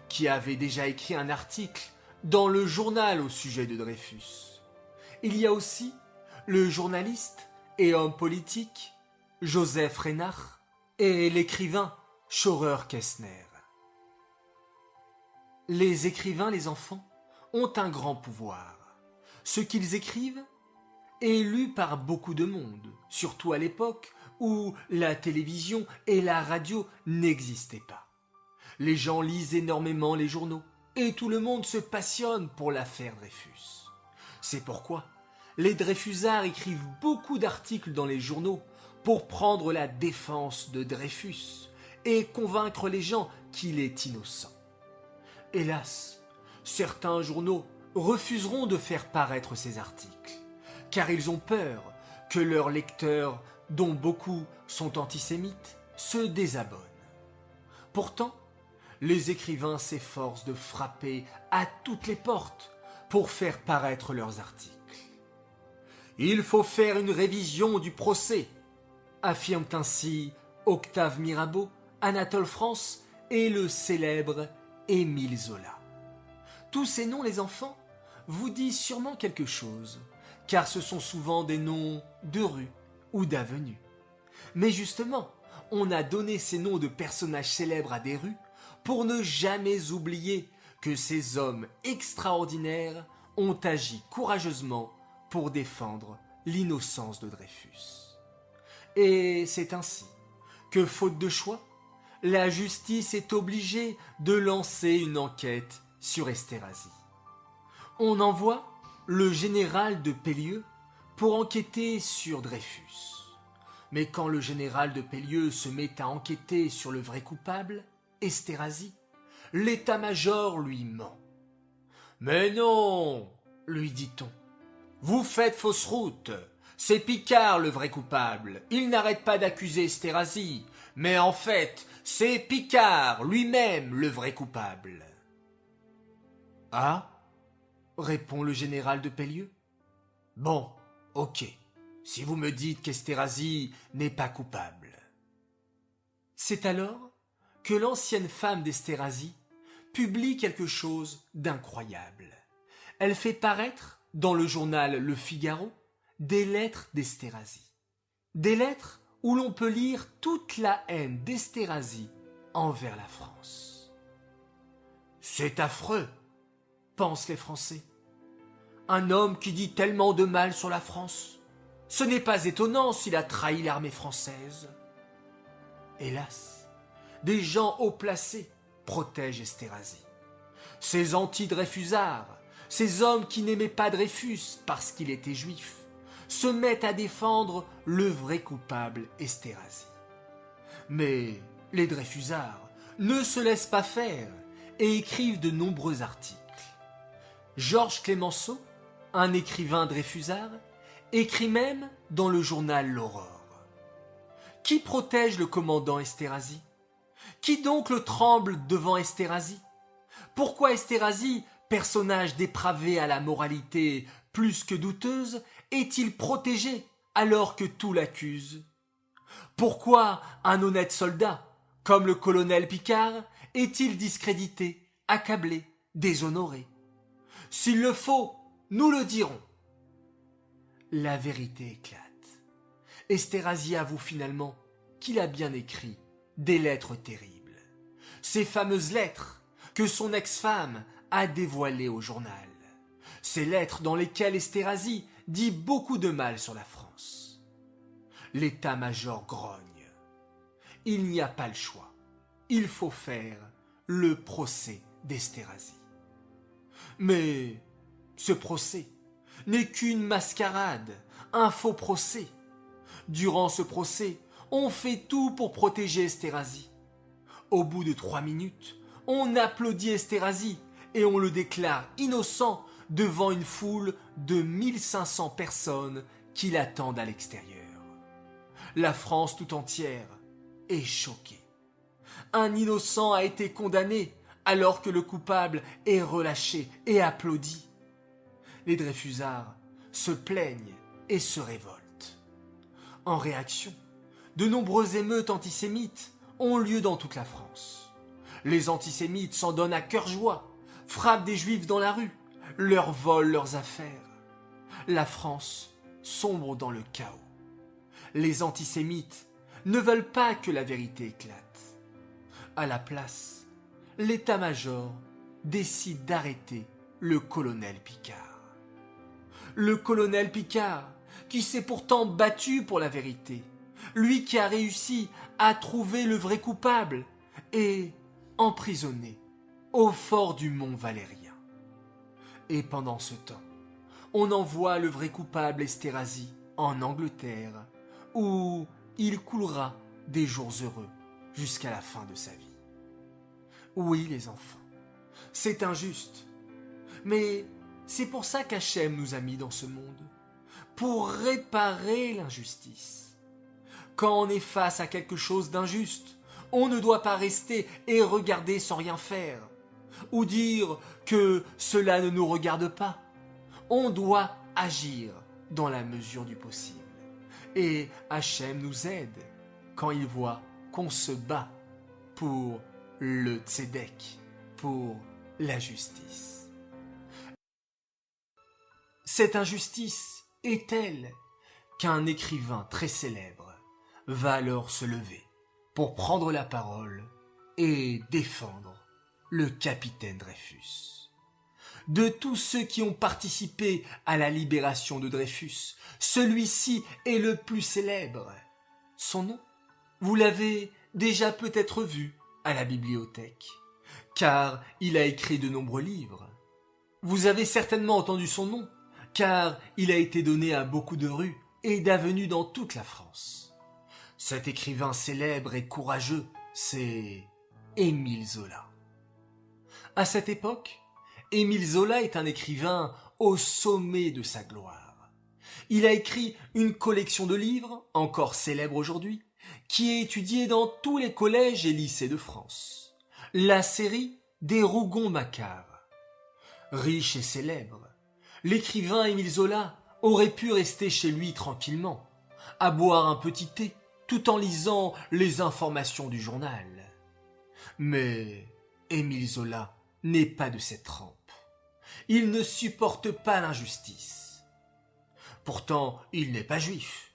[SPEAKER 3] qui avait déjà écrit un article dans le journal au sujet de Dreyfus. Il y a aussi le journaliste et homme politique Joseph Reinach et l'écrivain Scheurer Kessner. Les écrivains, les enfants, ont un grand pouvoir. Ce qu'ils écrivent est lu par beaucoup de monde, surtout à l'époque où la télévision et la radio n'existaient pas. Les gens lisent énormément les journaux et tout le monde se passionne pour l'affaire Dreyfus. C'est pourquoi les Dreyfusards écrivent beaucoup d'articles dans les journaux pour prendre la défense de Dreyfus et convaincre les gens qu'il est innocent. Hélas, certains journaux refuseront de faire paraître ces articles, car ils ont peur que leurs lecteurs, dont beaucoup sont antisémites, se désabonnent. Pourtant, les écrivains s'efforcent de frapper à toutes les portes pour faire paraître leurs articles. Il faut faire une révision du procès, affirment ainsi Octave Mirabeau, Anatole France et le célèbre Émile Zola. Tous ces noms, les enfants, vous disent sûrement quelque chose, car ce sont souvent des noms de rues ou d'avenues. Mais justement, on a donné ces noms de personnages célèbres à des rues pour ne jamais oublier que ces hommes extraordinaires ont agi courageusement pour défendre l'innocence de Dreyfus. Et c'est ainsi que, faute de choix, la justice est obligée de lancer une enquête sur Esterhazy. On envoie le général de Pellieux pour enquêter sur Dreyfus. Mais quand le général de Pellieux se met à enquêter sur le vrai coupable, Esterhazy, l'état-major lui ment. « Mais non, lui dit-on, vous faites fausse route. C'est Picard le vrai coupable. Il n'arrête pas d'accuser Esterhazy. Mais en fait, c'est Picard lui-même le vrai coupable. » « Ah ?» répond le général de Pellieux. « Bon, ok, si vous me dites qu'Esterhazy n'est pas coupable. » C'est alors que l'ancienne femme d'Esterhazy publie quelque chose d'incroyable. Elle fait paraître dans le journal Le Figaro des lettres d'Esterhazy. Des lettres où l'on peut lire toute la haine d'Esterhazy envers la France. C'est affreux, pensent les Français. Un homme qui dit tellement de mal sur la France, ce n'est pas étonnant s'il a trahi l'armée française. Hélas, des gens haut placés protègent Esterhazy. Ces anti-Dreyfusards, ces hommes qui n'aimaient pas Dreyfus parce qu'il était juif, se mettent à défendre le vrai coupable Esterhazy. Mais les Dreyfusards ne se laissent pas faire et écrivent de nombreux articles. Georges Clemenceau, un écrivain dreyfusard, écrit même dans le journal L'Aurore. Qui protège le commandant Esterhazy? Qui donc le tremble devant Esterhazy? Pourquoi Esterhazy, personnage dépravé à la moralité plus que douteuse, est-il protégé alors que tout l'accuse? Pourquoi un honnête soldat, comme le colonel Picard, est-il discrédité, accablé, déshonoré? S'il le faut, nous le dirons. La vérité éclate. Esterhazy avoue finalement qu'il a bien écrit des lettres terribles. Ces fameuses lettres que son ex-femme a dévoilées au journal. Ces lettres dans lesquelles Esterhazy dit beaucoup de mal sur la France. L'état-major grogne. Il n'y a pas le choix. Il faut faire le procès d'Esterhazy. Mais ce procès n'est qu'une mascarade, un faux procès. Durant ce procès, on fait tout pour protéger Esterhazy. Au bout de 3 minutes, on applaudit Esterhazy et on le déclare innocent devant une foule de 1500 personnes qui l'attendent à l'extérieur. La France tout entière est choquée. Un innocent a été condamné alors que le coupable est relâché et applaudi. Les Dreyfusards se plaignent et se révoltent. En réaction, de nombreuses émeutes antisémites ont lieu dans toute la France. Les antisémites s'en donnent à cœur joie, frappent des juifs dans la rue, leur volent leurs affaires. La France sombre dans le chaos. Les antisémites ne veulent pas que la vérité éclate. À la place, l'état-major décide d'arrêter le colonel Picard. Le colonel Picard, qui s'est pourtant battu pour la vérité, lui qui a réussi à trouver le vrai coupable et emprisonné au fort du Mont Valérien. Et pendant ce temps, on envoie le vrai coupable Esterhazy en Angleterre, où il coulera des jours heureux jusqu'à la fin de sa vie. Oui, les enfants, c'est injuste, mais c'est pour ça qu'Hachem nous a mis dans ce monde, pour réparer l'injustice. Quand on est face à quelque chose d'injuste, on ne doit pas rester et regarder sans rien faire, ou dire que cela ne nous regarde pas. On doit agir dans la mesure du possible. Et Hachem nous aide quand il voit qu'on se bat pour le tzedek, pour la justice. Cette injustice est telle qu'un écrivain très célèbre va alors se lever pour prendre la parole et défendre le capitaine Dreyfus. De tous ceux qui ont participé à la libération de Dreyfus, celui-ci est le plus célèbre. Son nom, vous l'avez déjà peut-être vu à la bibliothèque, car il a écrit de nombreux livres. Vous avez certainement entendu son nom, car il a été donné à beaucoup de rues et d'avenues dans toute la France. Cet écrivain célèbre et courageux, c'est Émile Zola. À cette époque, Émile Zola est un écrivain au sommet de sa gloire. Il a écrit une collection de livres, encore célèbre aujourd'hui, qui est étudiée dans tous les collèges et lycées de France. La série des Rougon-Macquart. Riche et célèbre, l'écrivain Émile Zola aurait pu rester chez lui tranquillement, à boire un petit thé, tout en lisant les informations du journal. Mais Émile Zola n'est pas de cette trempe. Il ne supporte pas l'injustice. Pourtant, il n'est pas juif.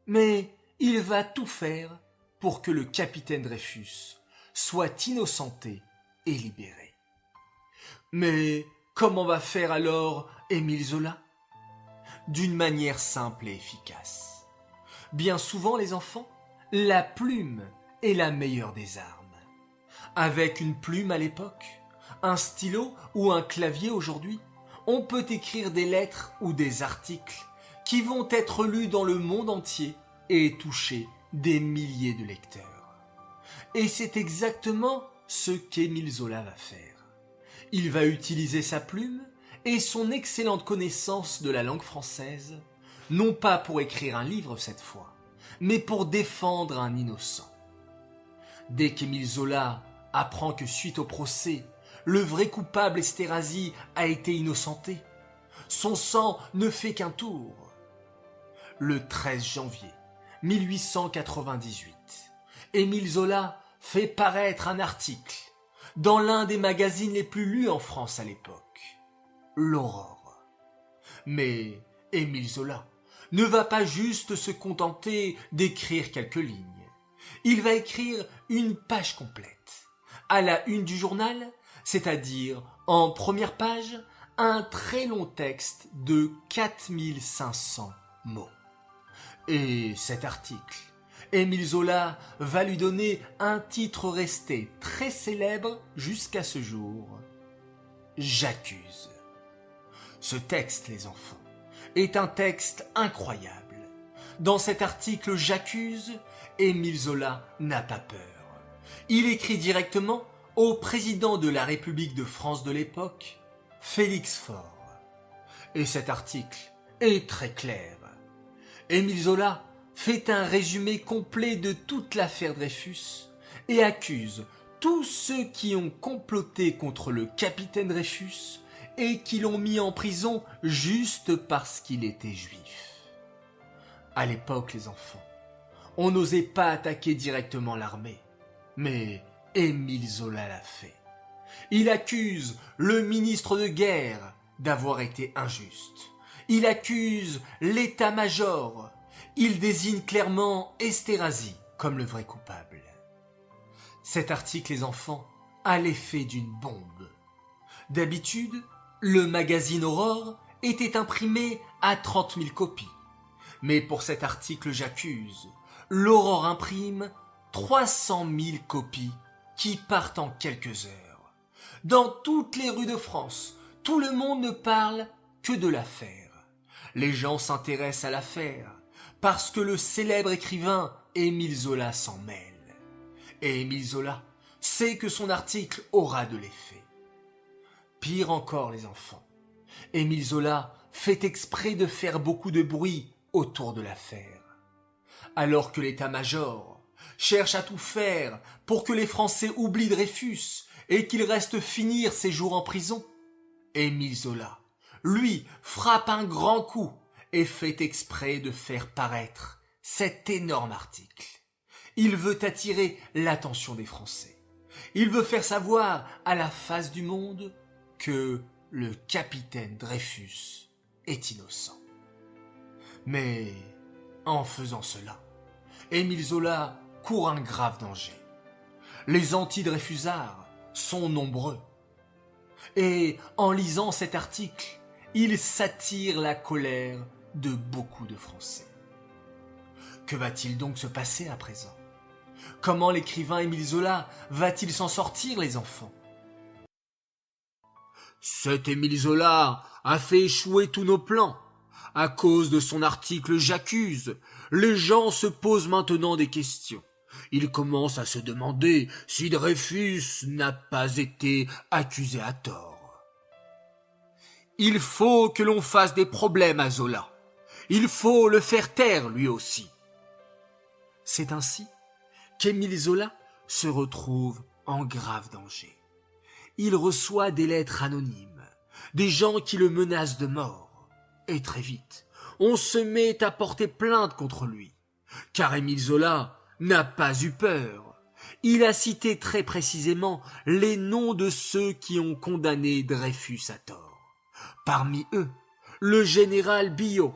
[SPEAKER 3] Mais il va tout faire pour que le capitaine Dreyfus soit innocenté et libéré. Mais comment va faire alors Émile Zola ? D'une manière simple et efficace. Bien souvent, les enfants, la plume est la meilleure des armes. Avec une plume à l'époque, un stylo ou un clavier aujourd'hui, on peut écrire des lettres ou des articles qui vont être lus dans le monde entier et toucher des milliers de lecteurs. Et c'est exactement ce qu'Émile Zola va faire. Il va utiliser sa plume et son excellente connaissance de la langue française, non pas pour écrire un livre cette fois, mais pour défendre un innocent. Dès qu'Émile Zola apprend que suite au procès, le vrai coupable Esterhazy a été innocenté, son sang ne fait qu'un tour. Le 13 janvier 1898, Émile Zola fait paraître un article dans l'un des magazines les plus lus en France à l'époque, l'Aurore. Mais Émile Zola ne va pas juste se contenter d'écrire quelques lignes. Il va écrire une page complète. À la une du journal, c'est-à-dire en première page, un très long texte de 4500 mots. Et cet article, Émile Zola va lui donner un titre resté très célèbre jusqu'à ce jour. J'accuse. Ce texte, les enfants, est un texte incroyable. Dans cet article J'accuse, Émile Zola n'a pas peur. Il écrit directement au président de la République de France de l'époque, Félix Faure. Et cet article est très clair. Émile Zola fait un résumé complet de toute l'affaire Dreyfus et accuse tous ceux qui ont comploté contre le capitaine Dreyfus et qui l'ont mis en prison juste parce qu'il était juif. À l'époque, les enfants, on n'osait pas attaquer directement l'armée, mais Émile Zola l'a fait. Il accuse le ministre de guerre d'avoir été injuste. Il accuse l'état-major. Il désigne clairement Esterhazy comme le vrai coupable. Cet article, les enfants, a l'effet d'une bombe. D'habitude,
[SPEAKER 2] Le magazine Aurore était imprimé à 30 000 copies. Mais pour cet article j'accuse, l'Aurore imprime 300 000 copies qui partent en quelques heures. Dans toutes les rues de France, tout le monde ne parle que de l'affaire. Les gens s'intéressent à l'affaire parce que le célèbre écrivain Émile Zola s'en mêle. Et Émile Zola sait que son article aura de l'effet. Pire encore les enfants, Émile Zola fait exprès de faire beaucoup de bruit autour de l'affaire. Alors que l'état-major cherche à tout faire pour que les Français oublient Dreyfus et qu'il reste finir ses jours en prison, Émile Zola, lui, frappe un grand coup et fait exprès de faire paraître cet énorme article. Il veut attirer l'attention des Français. Il veut faire savoir à la face du monde que le capitaine Dreyfus est innocent. Mais en faisant cela, Émile Zola court un grave danger. Les anti-Dreyfusards sont nombreux. Et en lisant cet article, il s'attire la colère de beaucoup de Français. Que va-t-il donc se passer à présent? Comment l'écrivain Émile Zola va-t-il s'en sortir, les enfants?
[SPEAKER 3] Cet Émile Zola a fait échouer tous nos plans. À cause de son article J'accuse, les gens se posent maintenant des questions. Ils commencent à se demander si Dreyfus n'a pas été accusé à tort. Il faut que l'on fasse des problèmes à Zola. Il faut le faire taire lui aussi. C'est ainsi qu'Émile Zola se retrouve en grave danger. Il reçoit des lettres anonymes, des gens qui le menacent de mort. Et très vite, on se met à porter plainte contre lui. Car Émile Zola n'a pas eu peur. Il a cité très précisément les noms de ceux qui ont condamné Dreyfus à tort. Parmi eux, le général Biot.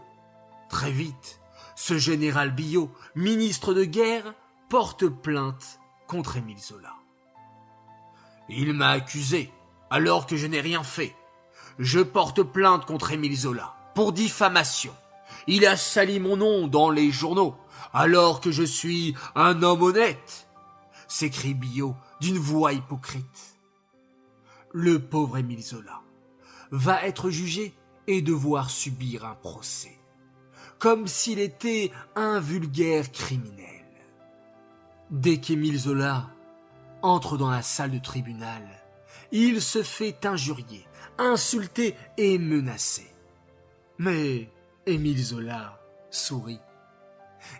[SPEAKER 3] Très vite, ce général Biot, ministre de guerre, porte plainte contre Émile Zola. Il m'a accusé, alors que je n'ai rien fait. Je porte plainte contre Émile Zola, pour diffamation. Il a sali mon nom dans les journaux, alors que je suis un homme honnête, s'écrie Biot d'une voix hypocrite. Le pauvre Émile Zola va être jugé et devoir subir un procès, comme s'il était un vulgaire criminel. Dès qu'Émile Zola entre dans la salle de tribunal, il se fait injurier, insulter et menacer. Mais Émile Zola sourit.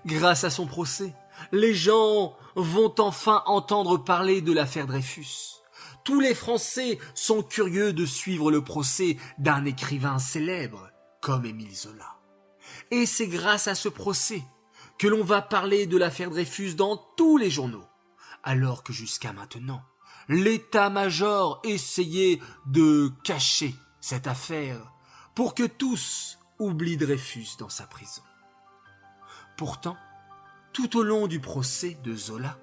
[SPEAKER 3] Grâce à son procès, les gens vont enfin entendre parler de l'affaire Dreyfus. Tous les Français sont curieux de suivre le procès d'un écrivain célèbre comme Émile Zola. Et c'est grâce à ce procès que l'on va parler de l'affaire Dreyfus dans tous les journaux, alors que jusqu'à maintenant, l'état-major essayait de cacher cette affaire pour que tous oublient Dreyfus dans sa prison. Pourtant, tout au long du procès de Zola,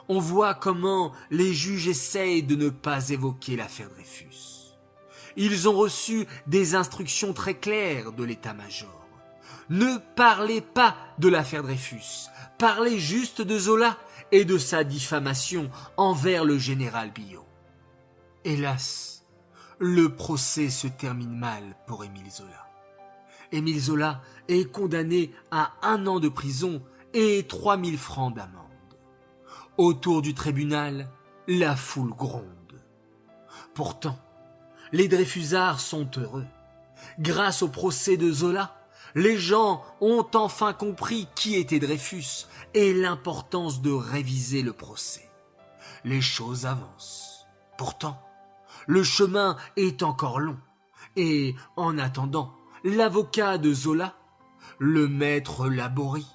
[SPEAKER 3] on voit comment les juges essayent de ne pas évoquer l'affaire Dreyfus. Ils ont reçu des instructions très claires de l'état-major. Ne parlez pas de l'affaire Dreyfus, parlez juste de Zola et de sa diffamation envers le général Biot. Hélas, le procès se termine mal pour Émile Zola. Émile Zola est condamné à 1 an de prison et 3 000 francs d'amende. Autour du tribunal, la foule gronde. Pourtant, les Dreyfusards sont heureux. Grâce au procès de Zola, les gens ont enfin compris qui était Dreyfus et l'importance de réviser le procès. Les choses avancent. Pourtant, le chemin est encore long. Et en attendant, l'avocat de Zola, le maître Laborie,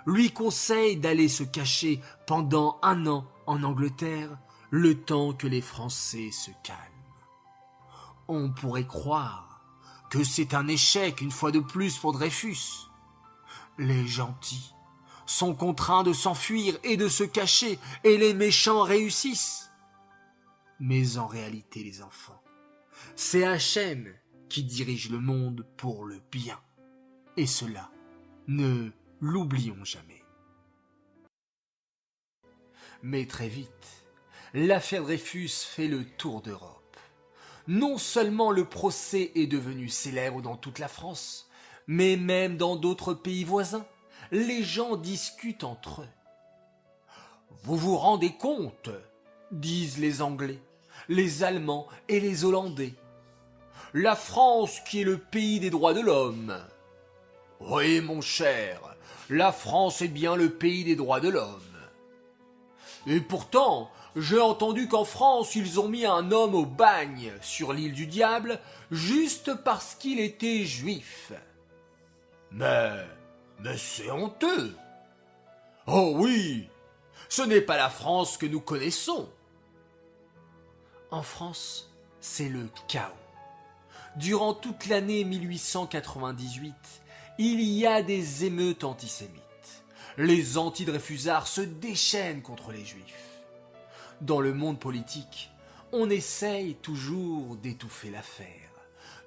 [SPEAKER 3] lui conseille d'aller se cacher pendant 1 an en Angleterre, le temps que les Français se calment. On pourrait croire que c'est un échec une fois de plus pour Dreyfus. Les gentils sont contraints de s'enfuir et de se cacher, et les méchants réussissent. Mais en réalité, les enfants, c'est Hachem qui dirige le monde pour le bien. Et cela, ne l'oublions jamais. Mais très vite, l'affaire Dreyfus fait le tour d'Europe. Non seulement le procès est devenu célèbre dans toute la France, mais même dans d'autres pays voisins, les gens discutent entre eux. « Vous vous rendez compte ?» disent les Anglais, les Allemands et les Hollandais. « La France qui est le pays des droits de l'homme. » Oui, mon cher, la France est bien le pays des droits de l'homme. Et pourtant, j'ai entendu qu'en France, ils ont mis un homme au bagne sur l'île du diable juste parce qu'il était juif. Mais c'est honteux. Oh oui, ce n'est pas la France que nous connaissons. En France, c'est le chaos. Durant toute l'année 1898, il y a des émeutes antisémites. Les anti-dreyfusards se déchaînent contre les juifs. Dans le monde politique, on essaye toujours d'étouffer l'affaire,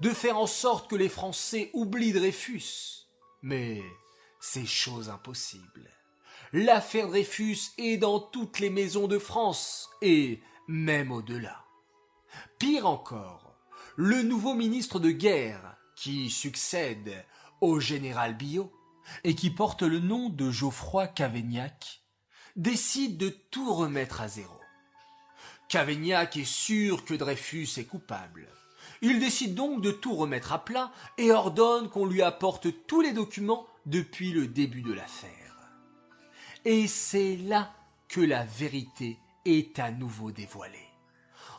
[SPEAKER 3] de faire en sorte que les Français oublient Dreyfus. Mais c'est chose impossible. L'affaire Dreyfus est dans toutes les maisons de France, et même au-delà. Pire encore, le nouveau ministre de guerre, qui succède au général Biot, et qui porte le nom de Geoffroy Cavaignac, décide de tout remettre à zéro. Cavaignac est sûr que Dreyfus est coupable. Il décide donc de tout remettre à plat et ordonne qu'on lui apporte tous les documents depuis le début de l'affaire. Et c'est là que la vérité est à nouveau dévoilée.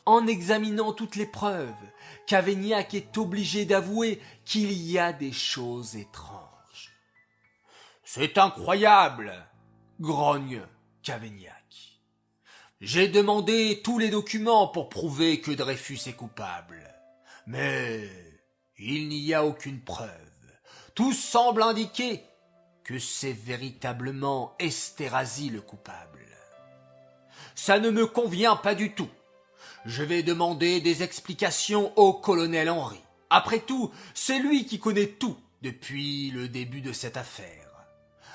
[SPEAKER 3] En examinant toutes les preuves, Cavaignac est obligé d'avouer qu'il y a des choses étranges. « C'est incroyable !» grogne Cavaignac. « J'ai demandé tous les documents pour prouver que Dreyfus est coupable. Mais il n'y a aucune preuve. Tout semble indiquer que c'est véritablement Esterhazy le coupable. Ça ne me convient pas du tout. Je vais demander des explications au colonel Henry. Après tout, c'est lui qui connaît tout depuis le début de cette affaire.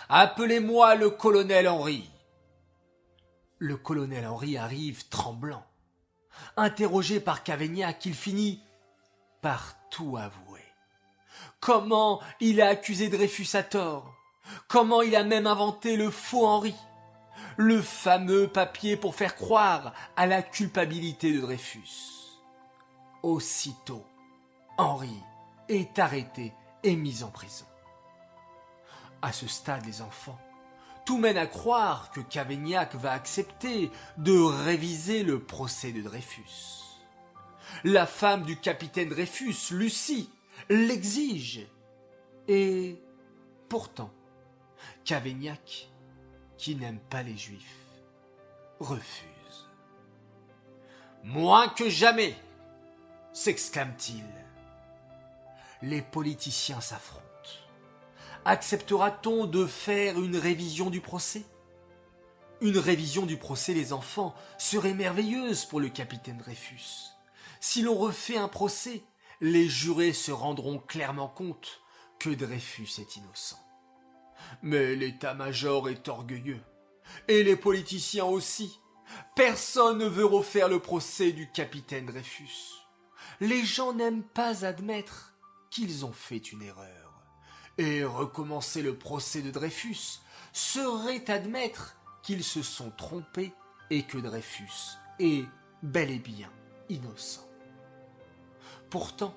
[SPEAKER 3] Appelez-moi le colonel Henry. » Le colonel Henry arrive tremblant. Interrogé par Cavaignac, il finit par tout avouer. Comment il a accusé Dreyfus à tort? Comment il a même inventé le faux Henry? Le fameux papier pour faire croire à la culpabilité de Dreyfus. Aussitôt, Henry est arrêté et mis en prison. À ce stade, les enfants, tout mène à croire que Cavaignac va accepter de réviser le procès de Dreyfus. La femme du capitaine Dreyfus, Lucie, l'exige. Et pourtant, Cavaignac, qui n'aime pas les Juifs, refuse. « Moins que jamais !» s'exclame-t-il. Les politiciens s'affrontent. Acceptera-t-on de faire une révision du procès? Une révision du procès, les enfants, serait merveilleuse pour le capitaine Dreyfus. Si l'on refait un procès, les jurés se rendront clairement compte que Dreyfus est innocent. Mais l'état-major est orgueilleux, et les politiciens aussi. Personne ne veut refaire le procès du capitaine Dreyfus. Les gens n'aiment pas admettre qu'ils ont fait une erreur. Et recommencer le procès de Dreyfus serait admettre qu'ils se sont trompés et que Dreyfus est bel et bien innocent. Pourtant,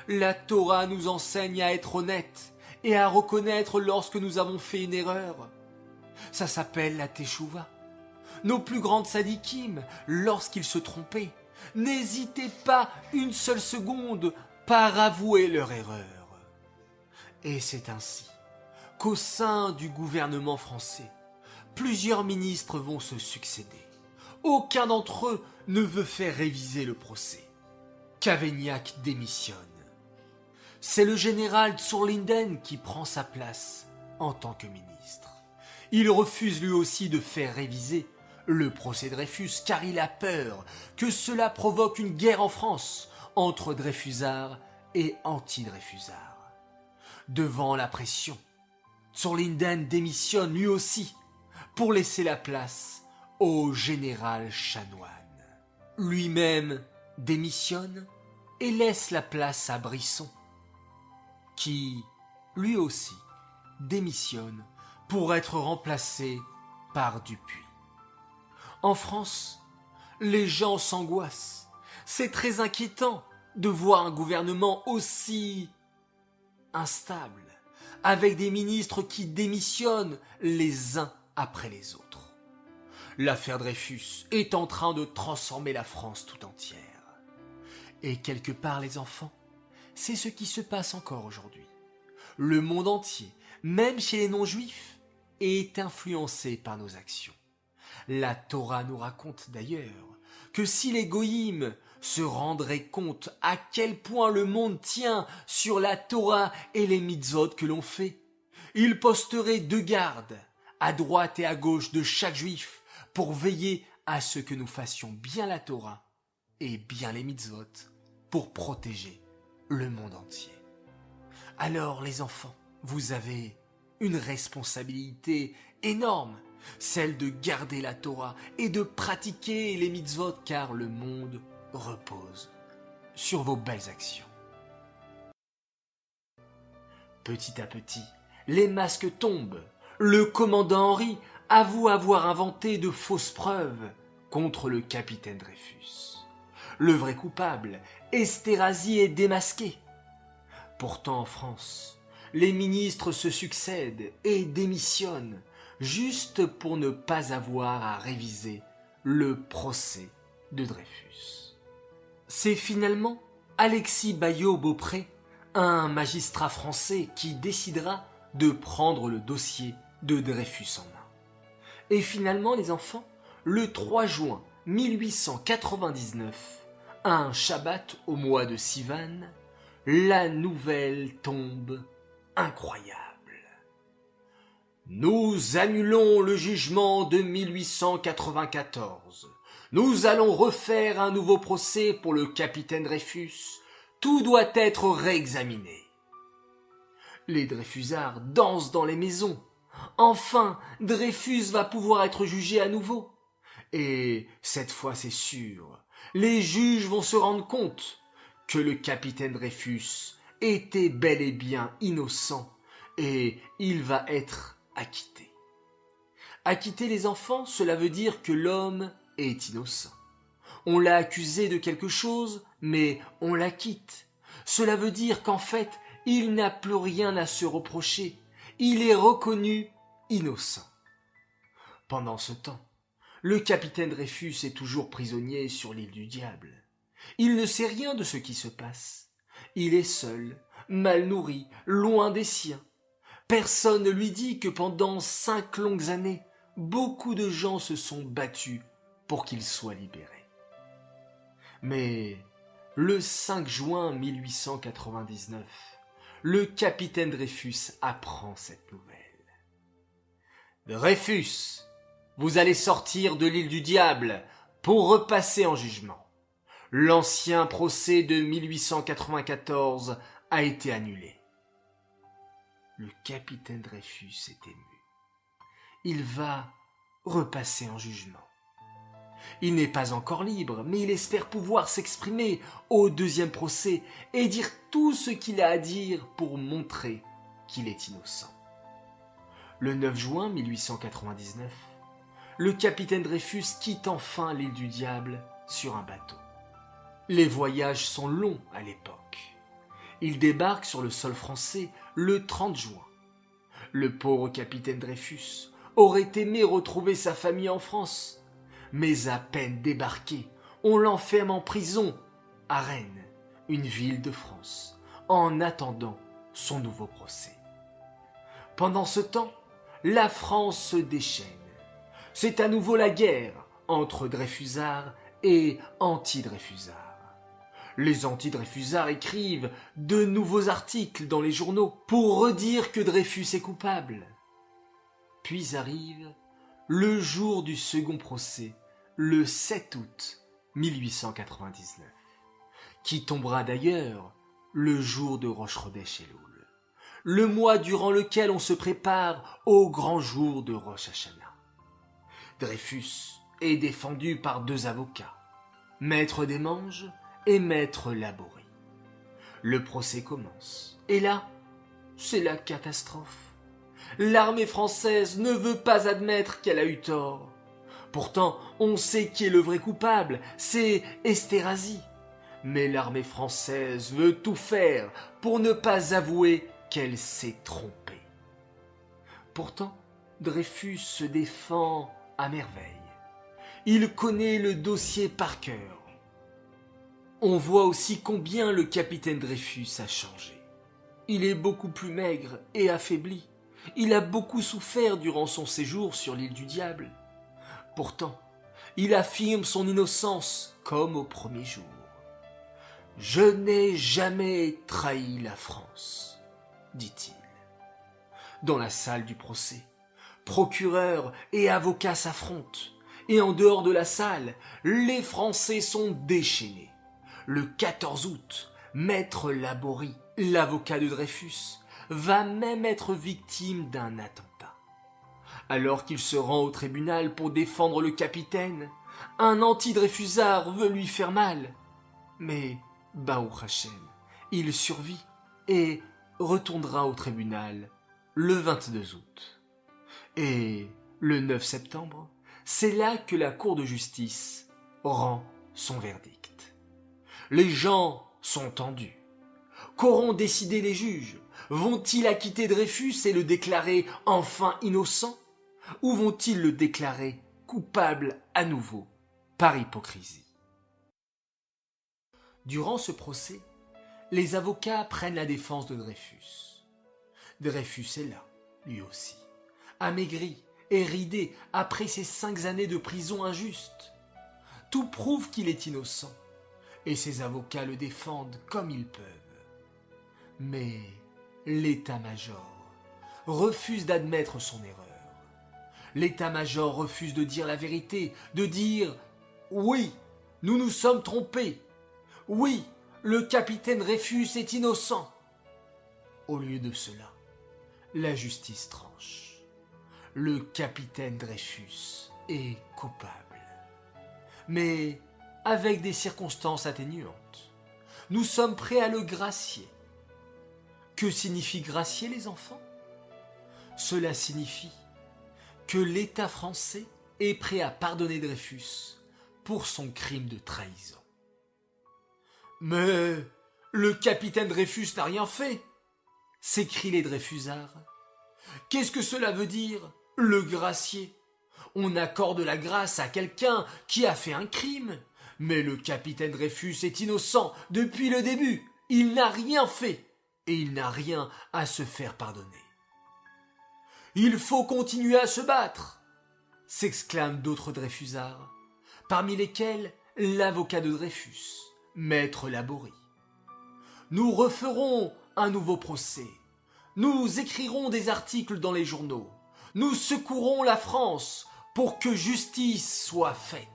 [SPEAKER 3] la Torah nous enseigne à être honnêtes et à reconnaître lorsque nous avons fait une erreur. Ça s'appelle la teshuva. Nos plus grandes sadikim, lorsqu'ils se trompaient, n'hésitaient pas une seule seconde par avouer leur erreur. Et c'est ainsi qu'au sein du gouvernement français, plusieurs ministres vont se succéder. Aucun d'entre eux ne veut faire réviser le procès. Cavaignac démissionne. C'est le général Zurlinden qui prend sa place en tant que ministre. Il refuse lui aussi de faire réviser le procès Dreyfus car il a peur que cela provoque une guerre en France entre Dreyfusards et anti-Dreyfusards. Devant la pression, Zurlinden démissionne lui aussi pour laisser la place au général Chanoine. Lui-même démissionne et laisse la place à Brisson, qui, lui aussi, démissionne pour être remplacé par Dupuy. En France, les gens s'angoissent. C'est très inquiétant de voir un gouvernement aussi instable, avec des ministres qui démissionnent les uns après les autres. L'affaire Dreyfus est en train de transformer la France tout entière. Et quelque part, les enfants, c'est ce qui se passe encore aujourd'hui. Le monde entier, même chez les non-juifs, est influencé par nos actions. La Torah nous raconte d'ailleurs que si les goïms se rendraient compte à quel point le monde tient sur la Torah et les mitzvot que l'on fait, ils posteraient 2 gardes à droite et à gauche de chaque juif pour veiller à ce que nous fassions bien la Torah et bien les mitzvot pour protéger le monde entier. Alors les enfants, vous avez une responsabilité énorme, celle de garder la Torah et de pratiquer les mitzvot car le monde repose sur vos belles actions. Petit à petit, les masques tombent. Le commandant Henry avoue avoir inventé de fausses preuves contre le capitaine Dreyfus. Le vrai coupable, Esterhazy, est démasqué. Pourtant en France, les ministres se succèdent et démissionnent juste pour ne pas avoir à réviser le procès de Dreyfus. C'est finalement Alexis Baillot-Beaupré, un magistrat français, qui décidera de prendre le dossier de Dreyfus en main. Et finalement, les enfants, le 3 juin 1899, un Shabbat au mois de Sivan, la nouvelle tombe incroyable. Nous annulons le jugement de 1894. Nous allons refaire un nouveau procès pour le capitaine Dreyfus. Tout doit être réexaminé. Les Dreyfusards dansent dans les maisons. Enfin, Dreyfus va pouvoir être jugé à nouveau. Et cette fois, c'est sûr, les juges vont se rendre compte que le capitaine Dreyfus était bel et bien innocent et il va être acquitté. Acquitter les enfants, cela veut dire que l'homme est innocent. On l'a accusé de quelque chose, mais on l'acquitte. Cela veut dire qu'en fait, il n'a plus rien à se reprocher. Il est reconnu innocent. Pendant ce temps, le capitaine Dreyfus est toujours prisonnier sur l'île du Diable. Il ne sait rien de ce qui se passe. Il est seul, mal nourri, loin des siens. Personne ne lui dit que pendant 5 longues années, beaucoup de gens se sont battus pour qu'il soit libéré. Mais le 5 juin 1899, le capitaine Dreyfus apprend cette nouvelle. « Dreyfus, vous allez sortir de l'île du Diable pour repasser en jugement. L'ancien procès de 1894 a été annulé. » Le capitaine Dreyfus est ému. Il va repasser en jugement. Il n'est pas encore libre, mais il espère pouvoir s'exprimer au 2e procès et dire tout ce qu'il a à dire pour montrer qu'il est innocent. Le 9 juin 1899, le capitaine Dreyfus quitte enfin l'île du Diable sur un bateau. Les voyages sont longs à l'époque. Il débarque sur le sol français le 30 juin. Le pauvre capitaine Dreyfus aurait aimé retrouver sa famille en France. Mais à peine débarqué, on l'enferme en prison à Rennes, une ville de France, en attendant son nouveau procès. Pendant ce temps, la France se déchaîne. C'est à nouveau la guerre entre Dreyfusards et anti-Dreyfusards. Les anti-Dreyfusards écrivent de nouveaux articles dans les journaux pour redire que Dreyfus est coupable. Puis arrive le jour du second procès, le 7 août 1899, qui tombera d'ailleurs le jour de Rosh-Chodesh-Elul, le mois durant lequel on se prépare au grand jour de Rosh Hashanah. Dreyfus est défendu par 2 avocats, Maître Desmanges et Maître Laborie. Le procès commence, et là, c'est la catastrophe. L'armée française ne veut pas admettre qu'elle a eu tort. Pourtant, on sait qui est le vrai coupable, c'est Esterhazy. Mais l'armée française veut tout faire pour ne pas avouer qu'elle s'est trompée. Pourtant, Dreyfus se défend à merveille. Il connaît le dossier par cœur. On voit aussi combien le capitaine Dreyfus a changé. Il est beaucoup plus maigre et affaibli. Il a beaucoup souffert durant son séjour sur l'île du Diable. Pourtant, il affirme son innocence comme au premier jour. « Je n'ai jamais trahi la France », dit-il. Dans la salle du procès, procureur et avocat s'affrontent, et en dehors de la salle, les Français sont déchaînés. Le 14 août, Maître Laborie, l'avocat de Dreyfus, va même être victime d'un attentat. Alors qu'il se rend au tribunal pour défendre le capitaine, un anti-dreyfusard veut lui faire mal. Mais, Baruch Hashem, il survit et retournera au tribunal le 22 août. Et le 9 septembre, c'est là que la Cour de justice rend son verdict. Les gens sont tendus. Qu'auront décidé les juges? Vont-ils acquitter Dreyfus et le déclarer enfin innocent? Ou vont-ils le déclarer coupable à nouveau par hypocrisie? Durant ce procès, les avocats prennent la défense de Dreyfus. Dreyfus est là, lui aussi, amaigri et ridé après ses 5 années de prison injuste. Tout prouve qu'il est innocent, et ses avocats le défendent comme ils peuvent. Mais l'état-major refuse d'admettre son erreur. L'état-major refuse de dire la vérité, de dire « Oui, nous nous sommes trompés. Oui, le capitaine Dreyfus est innocent. » Au lieu de cela, la justice tranche. Le capitaine Dreyfus est coupable. Mais avec des circonstances atténuantes. Nous sommes prêts à le gracier. Que signifie gracier, les enfants? Cela signifie que l'État français est prêt à pardonner Dreyfus pour son crime de trahison. Mais le capitaine Dreyfus n'a rien fait, s'écrient les Dreyfusards. Qu'est-ce que cela veut dire, le gracier? On accorde la grâce à quelqu'un qui a fait un crime. Mais le capitaine Dreyfus est innocent depuis le début. Il n'a rien fait et il n'a rien à se faire pardonner. Il faut continuer à se battre, s'exclament d'autres Dreyfusards, parmi lesquels l'avocat de Dreyfus, Maître Laborie. Nous referons un nouveau procès. Nous écrirons des articles dans les journaux. Nous secourons la France pour que justice soit faite.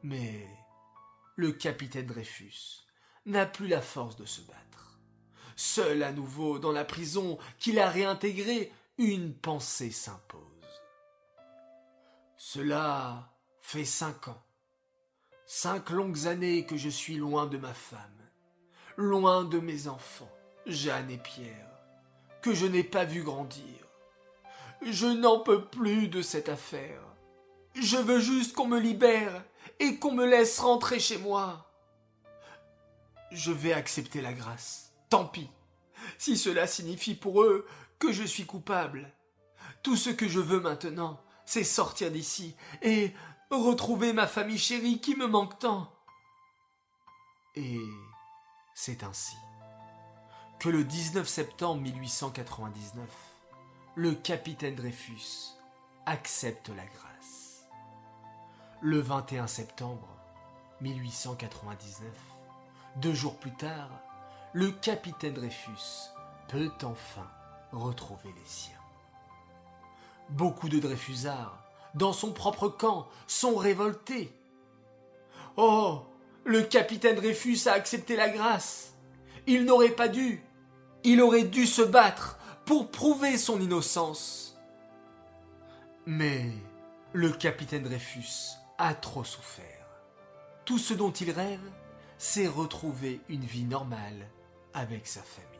[SPEAKER 3] Mais le capitaine Dreyfus n'a plus la force de se battre. Seul à nouveau dans la prison qu'il a réintégrée, une pensée s'impose. Cela fait 5 ans, 5 longues années que je suis loin de ma femme, loin de mes enfants, Jeanne et Pierre, que je n'ai pas vu grandir. Je n'en peux plus de cette affaire. Je veux juste qu'on me libère et qu'on me laisse rentrer chez moi. Je vais accepter la grâce. Tant pis, si cela signifie pour eux que je suis coupable. Tout ce que je veux maintenant, c'est sortir d'ici et retrouver ma famille chérie qui me manque tant. Et c'est ainsi que le 19 septembre 1899, le capitaine Dreyfus accepte la grâce. Le 21 septembre 1899, 2 jours plus tard, le capitaine Dreyfus peut enfin retrouver les siens. Beaucoup de Dreyfusards, dans son propre camp, sont révoltés. « Oh, Le capitaine Dreyfus a accepté la grâce. Il n'aurait pas dû. Il aurait dû se battre pour prouver son innocence. Mais le capitaine Dreyfus a trop souffert. Tout ce dont il rêve, c'est retrouver une vie normale avec sa famille.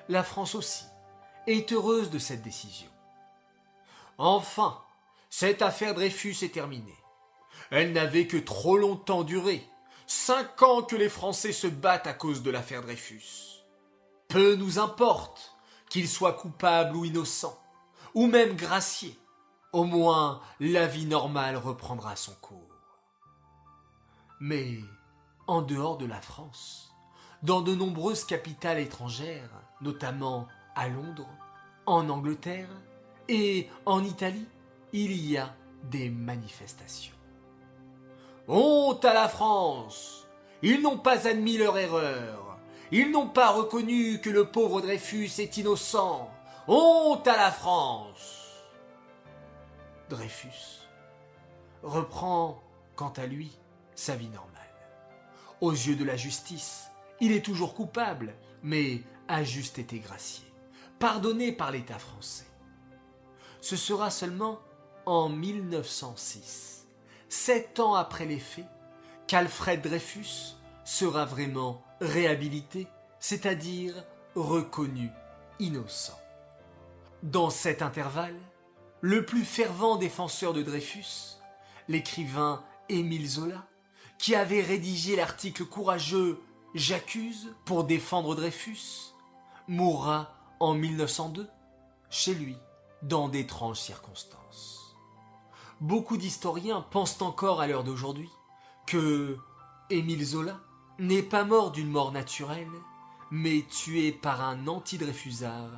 [SPEAKER 3] La France aussi est heureuse de cette décision. Enfin, cette affaire Dreyfus est terminée. Elle n'avait que trop longtemps duré. 5 ans que les Français se battent à cause de l'affaire Dreyfus. Peu nous importe qu'il soit coupable ou innocent, ou même gracié. Au moins, la vie normale reprendra son cours. Mais, en dehors de la France, dans de nombreuses capitales étrangères, notamment à Londres, en Angleterre et en Italie, il y a des manifestations. Honte à la France! Ils n'ont pas admis leur erreur. Ils n'ont pas reconnu que le pauvre Dreyfus est innocent. Honte à la France! Dreyfus reprend, quant à lui, sa vie normale. Aux yeux de la justice, il est toujours coupable, mais a juste été gracié, pardonné par l'État français. Ce sera seulement en 1906, 7 ans après les faits, qu'Alfred Dreyfus sera vraiment réhabilité, c'est-à-dire reconnu innocent. Dans cet intervalle, le plus fervent défenseur de Dreyfus, l'écrivain Émile Zola, qui avait rédigé l'article courageux « J'accuse » pour défendre Dreyfus, mourra en 1902, chez lui, dans d'étranges circonstances. Beaucoup d'historiens pensent encore à l'heure d'aujourd'hui que Émile Zola n'est pas mort d'une mort naturelle, mais tué par un anti-dreyfusard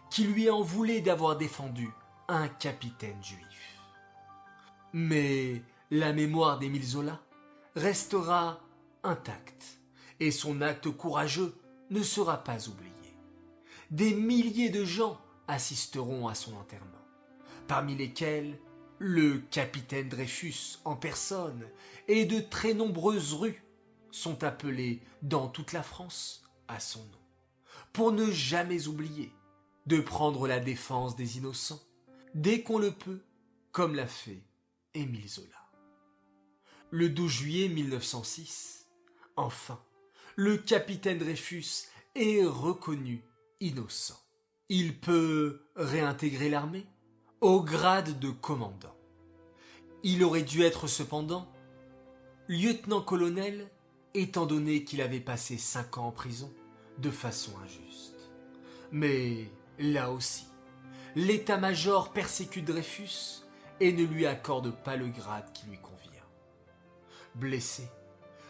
[SPEAKER 3] qui lui en voulait d'avoir défendu un capitaine juif. Mais la mémoire d'Émile Zola restera intacte et son acte courageux ne sera pas oublié. Des milliers de gens assisteront à son enterrement, parmi lesquels le capitaine Dreyfus en personne et de très nombreuses rues sont appelées dans toute la France à son nom, pour ne jamais oublier de prendre la défense des innocents dès qu'on le peut, comme l'a fait Émile Zola. Le 12 juillet 1906, enfin, le capitaine Dreyfus est reconnu innocent. Il peut réintégrer l'armée au grade de commandant. Il aurait dû être cependant lieutenant-colonel étant donné qu'il avait passé 5 ans en prison de façon injuste. Mais là aussi, l'état-major persécute Dreyfus et ne lui accorde pas le grade qui lui convient. Blessé,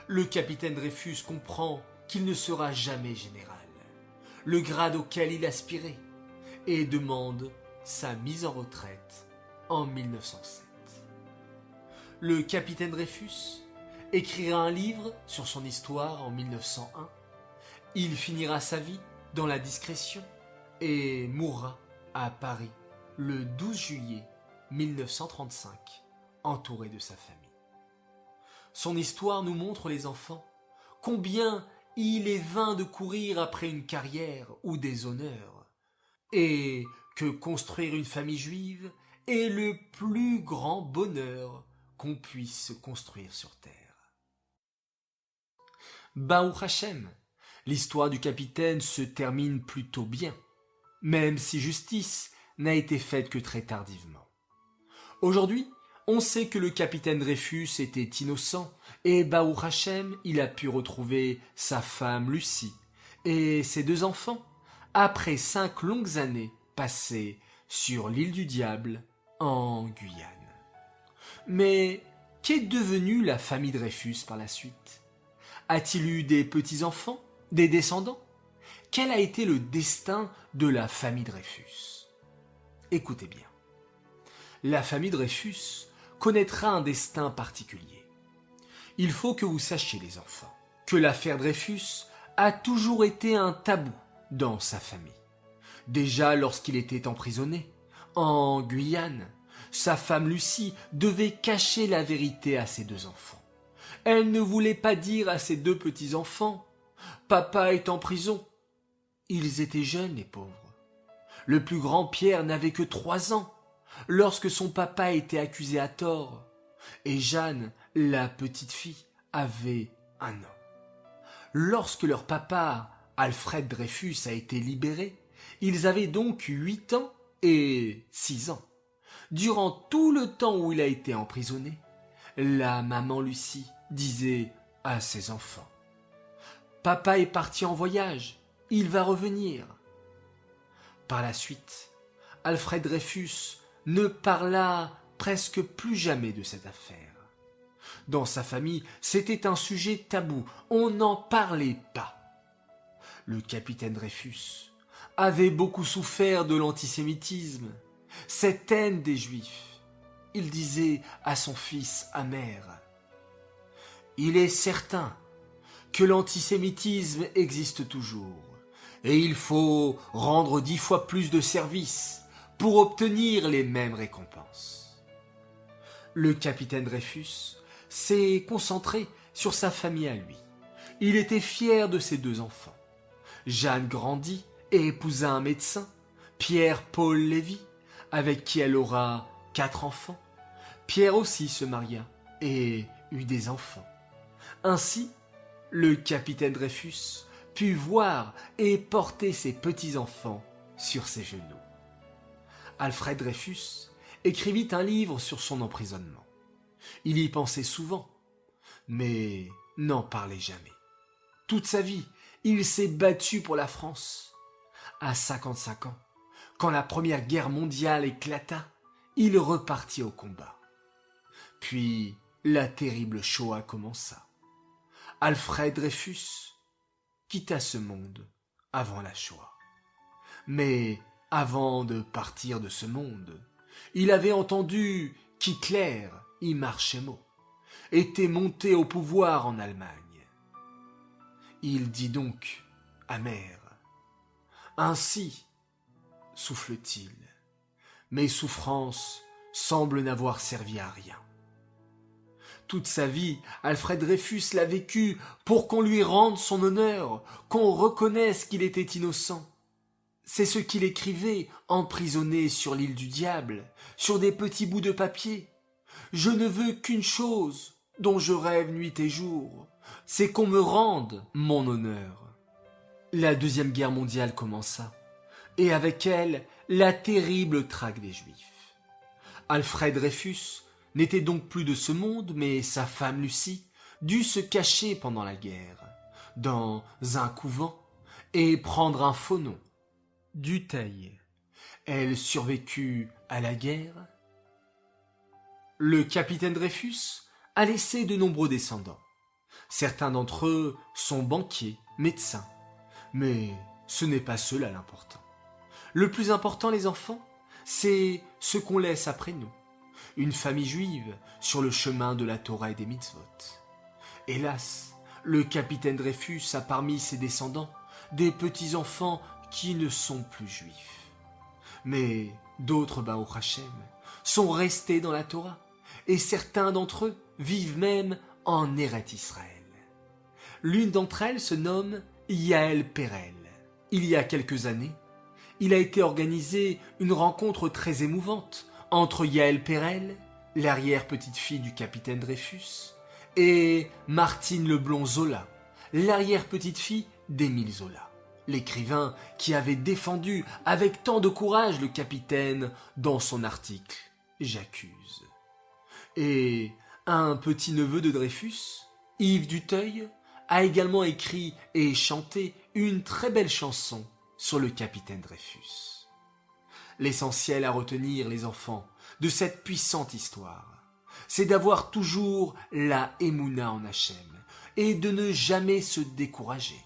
[SPEAKER 3] le capitaine Dreyfus comprend qu'il ne sera jamais général, le grade auquel il aspirait, et demande sa mise en retraite en 1907. Le capitaine Dreyfus écrira un livre sur son histoire en 1901. Il finira sa vie dans la discrétion et mourra à Paris le 12 juillet 1935, entouré de sa famille. Son histoire nous montre, les enfants, combien il est vain de courir après une carrière ou des honneurs, et que construire une famille juive est le plus grand bonheur qu'on puisse construire sur terre. Baruch Hashem, l'histoire du capitaine se termine plutôt bien, même si justice n'a été faite que très tardivement. Aujourd'hui, on sait que le capitaine Dreyfus était innocent et Baruch Hashem, il a pu retrouver sa femme Lucie et ses 2 enfants après 5 longues années passées sur l'île du Diable en Guyane. Mais qu'est devenue la famille Dreyfus par la suite? A-t-il eu des petits-enfants, des descendants? Quel a été le destin de la famille Dreyfus? Écoutez bien. La famille Dreyfus connaîtra un destin particulier. Il faut que vous sachiez, les enfants, que l'affaire Dreyfus a toujours été un tabou dans sa famille. Déjà lorsqu'il était emprisonné, en Guyane, sa femme Lucie devait cacher la vérité à ses 2 enfants, Elle ne voulait pas dire à ses deux petits-enfants « Papa est en prison ». Ils étaient jeunes, les pauvres. Le plus grand Pierre n'avait que 3 ans lorsque son papa était accusé à tort, et Jeanne, la petite fille, avait 1 an. Lorsque leur papa, Alfred Dreyfus, a été libéré, ils avaient donc 8 ans et 6 ans. Durant tout le temps où il a été emprisonné, la maman Lucie disait à ses enfants « Papa est parti en voyage, il va revenir ». Par la suite, Alfred Dreyfus ne parla presque plus jamais de cette affaire. Dans sa famille, c'était un sujet tabou, on n'en parlait pas. Le capitaine Dreyfus avait beaucoup souffert de l'antisémitisme, cette haine des Juifs. Il disait à son fils Amer « Il est certain que l'antisémitisme existe toujours, et il faut rendre 10 fois plus de services pour obtenir les mêmes récompenses. » Le capitaine Dreyfus s'est concentré sur sa famille à lui. Il était fier de ses 2 enfants. Jeanne grandit et épousa un médecin, Pierre-Paul Lévy, avec qui elle aura 4 enfants. Pierre aussi se maria et eut des enfants. Ainsi, le capitaine Dreyfus put voir et porter ses petits-enfants sur ses genoux. Alfred Dreyfus écrivit un livre sur son emprisonnement. Il y pensait souvent, mais n'en parlait jamais. Toute sa vie, il s'est battu pour la France. À 55 ans, quand la Première Guerre mondiale éclata, il repartit au combat. Puis la terrible Shoah commença. Alfred Dreyfus quitta ce monde avant la Shoah. Mais avant de partir de ce monde, il avait entendu qu'Hitler, Imar Shemo, était monté au pouvoir en Allemagne. Il dit donc amer. Ainsi, souffle-t-il, mes souffrances semblent n'avoir servi à rien. Toute sa vie, Alfred Dreyfus l'a vécu pour qu'on lui rende son honneur, qu'on reconnaisse qu'il était innocent. C'est ce qu'il écrivait, emprisonné sur l'île du diable, sur des petits bouts de papier. Je ne veux qu'une chose, dont je rêve nuit et jour, c'est qu'on me rende mon honneur. La Deuxième Guerre mondiale commença, et avec elle, la terrible traque des Juifs. Alfred Dreyfus n'était donc plus de ce monde, mais sa femme Lucie dut se cacher pendant la guerre, dans un couvent, et prendre un faux nom, Dutheil. Elle survécut à la guerre. Le capitaine Dreyfus a laissé de nombreux descendants. Certains d'entre eux sont banquiers, médecins, mais ce n'est pas cela l'important. Le plus important, les enfants, c'est ce qu'on laisse après nous. Une famille juive sur le chemin de la Torah et des mitzvot. Hélas, le capitaine Dreyfus a parmi ses descendants des petits-enfants qui ne sont plus juifs. Mais d'autres, Baruch Hashem, sont restés dans la Torah, et certains d'entre eux vivent même en Eretz Israël. L'une d'entre elles se nomme Yael Perel. Il y a quelques années, il a été organisé une rencontre très émouvante entre Yael Perel, l'arrière-petite-fille du capitaine Dreyfus, et Martine Leblond-Zola, l'arrière-petite-fille d'Émile Zola, l'écrivain qui avait défendu avec tant de courage le capitaine dans son article « J'accuse ». Et un petit-neveu de Dreyfus, Yves Dutheil, a également écrit et chanté une très belle chanson sur le capitaine Dreyfus. L'essentiel à retenir, les enfants, de cette puissante histoire, c'est d'avoir toujours la Emouna en Hachem et de ne jamais se décourager.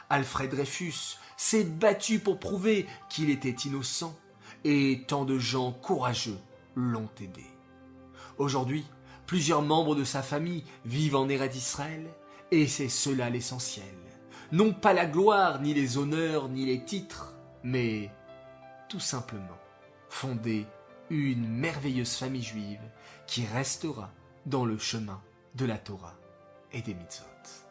[SPEAKER 3] Alfred Dreyfus s'est battu pour prouver qu'il était innocent et tant de gens courageux l'ont aidé. Aujourd'hui, plusieurs membres de sa famille vivent en Eretz Israël et c'est cela l'essentiel. Non pas la gloire, ni les honneurs, ni les titres, mais tout simplement fonder une merveilleuse famille juive qui restera dans le chemin de la Torah et des mitzvot.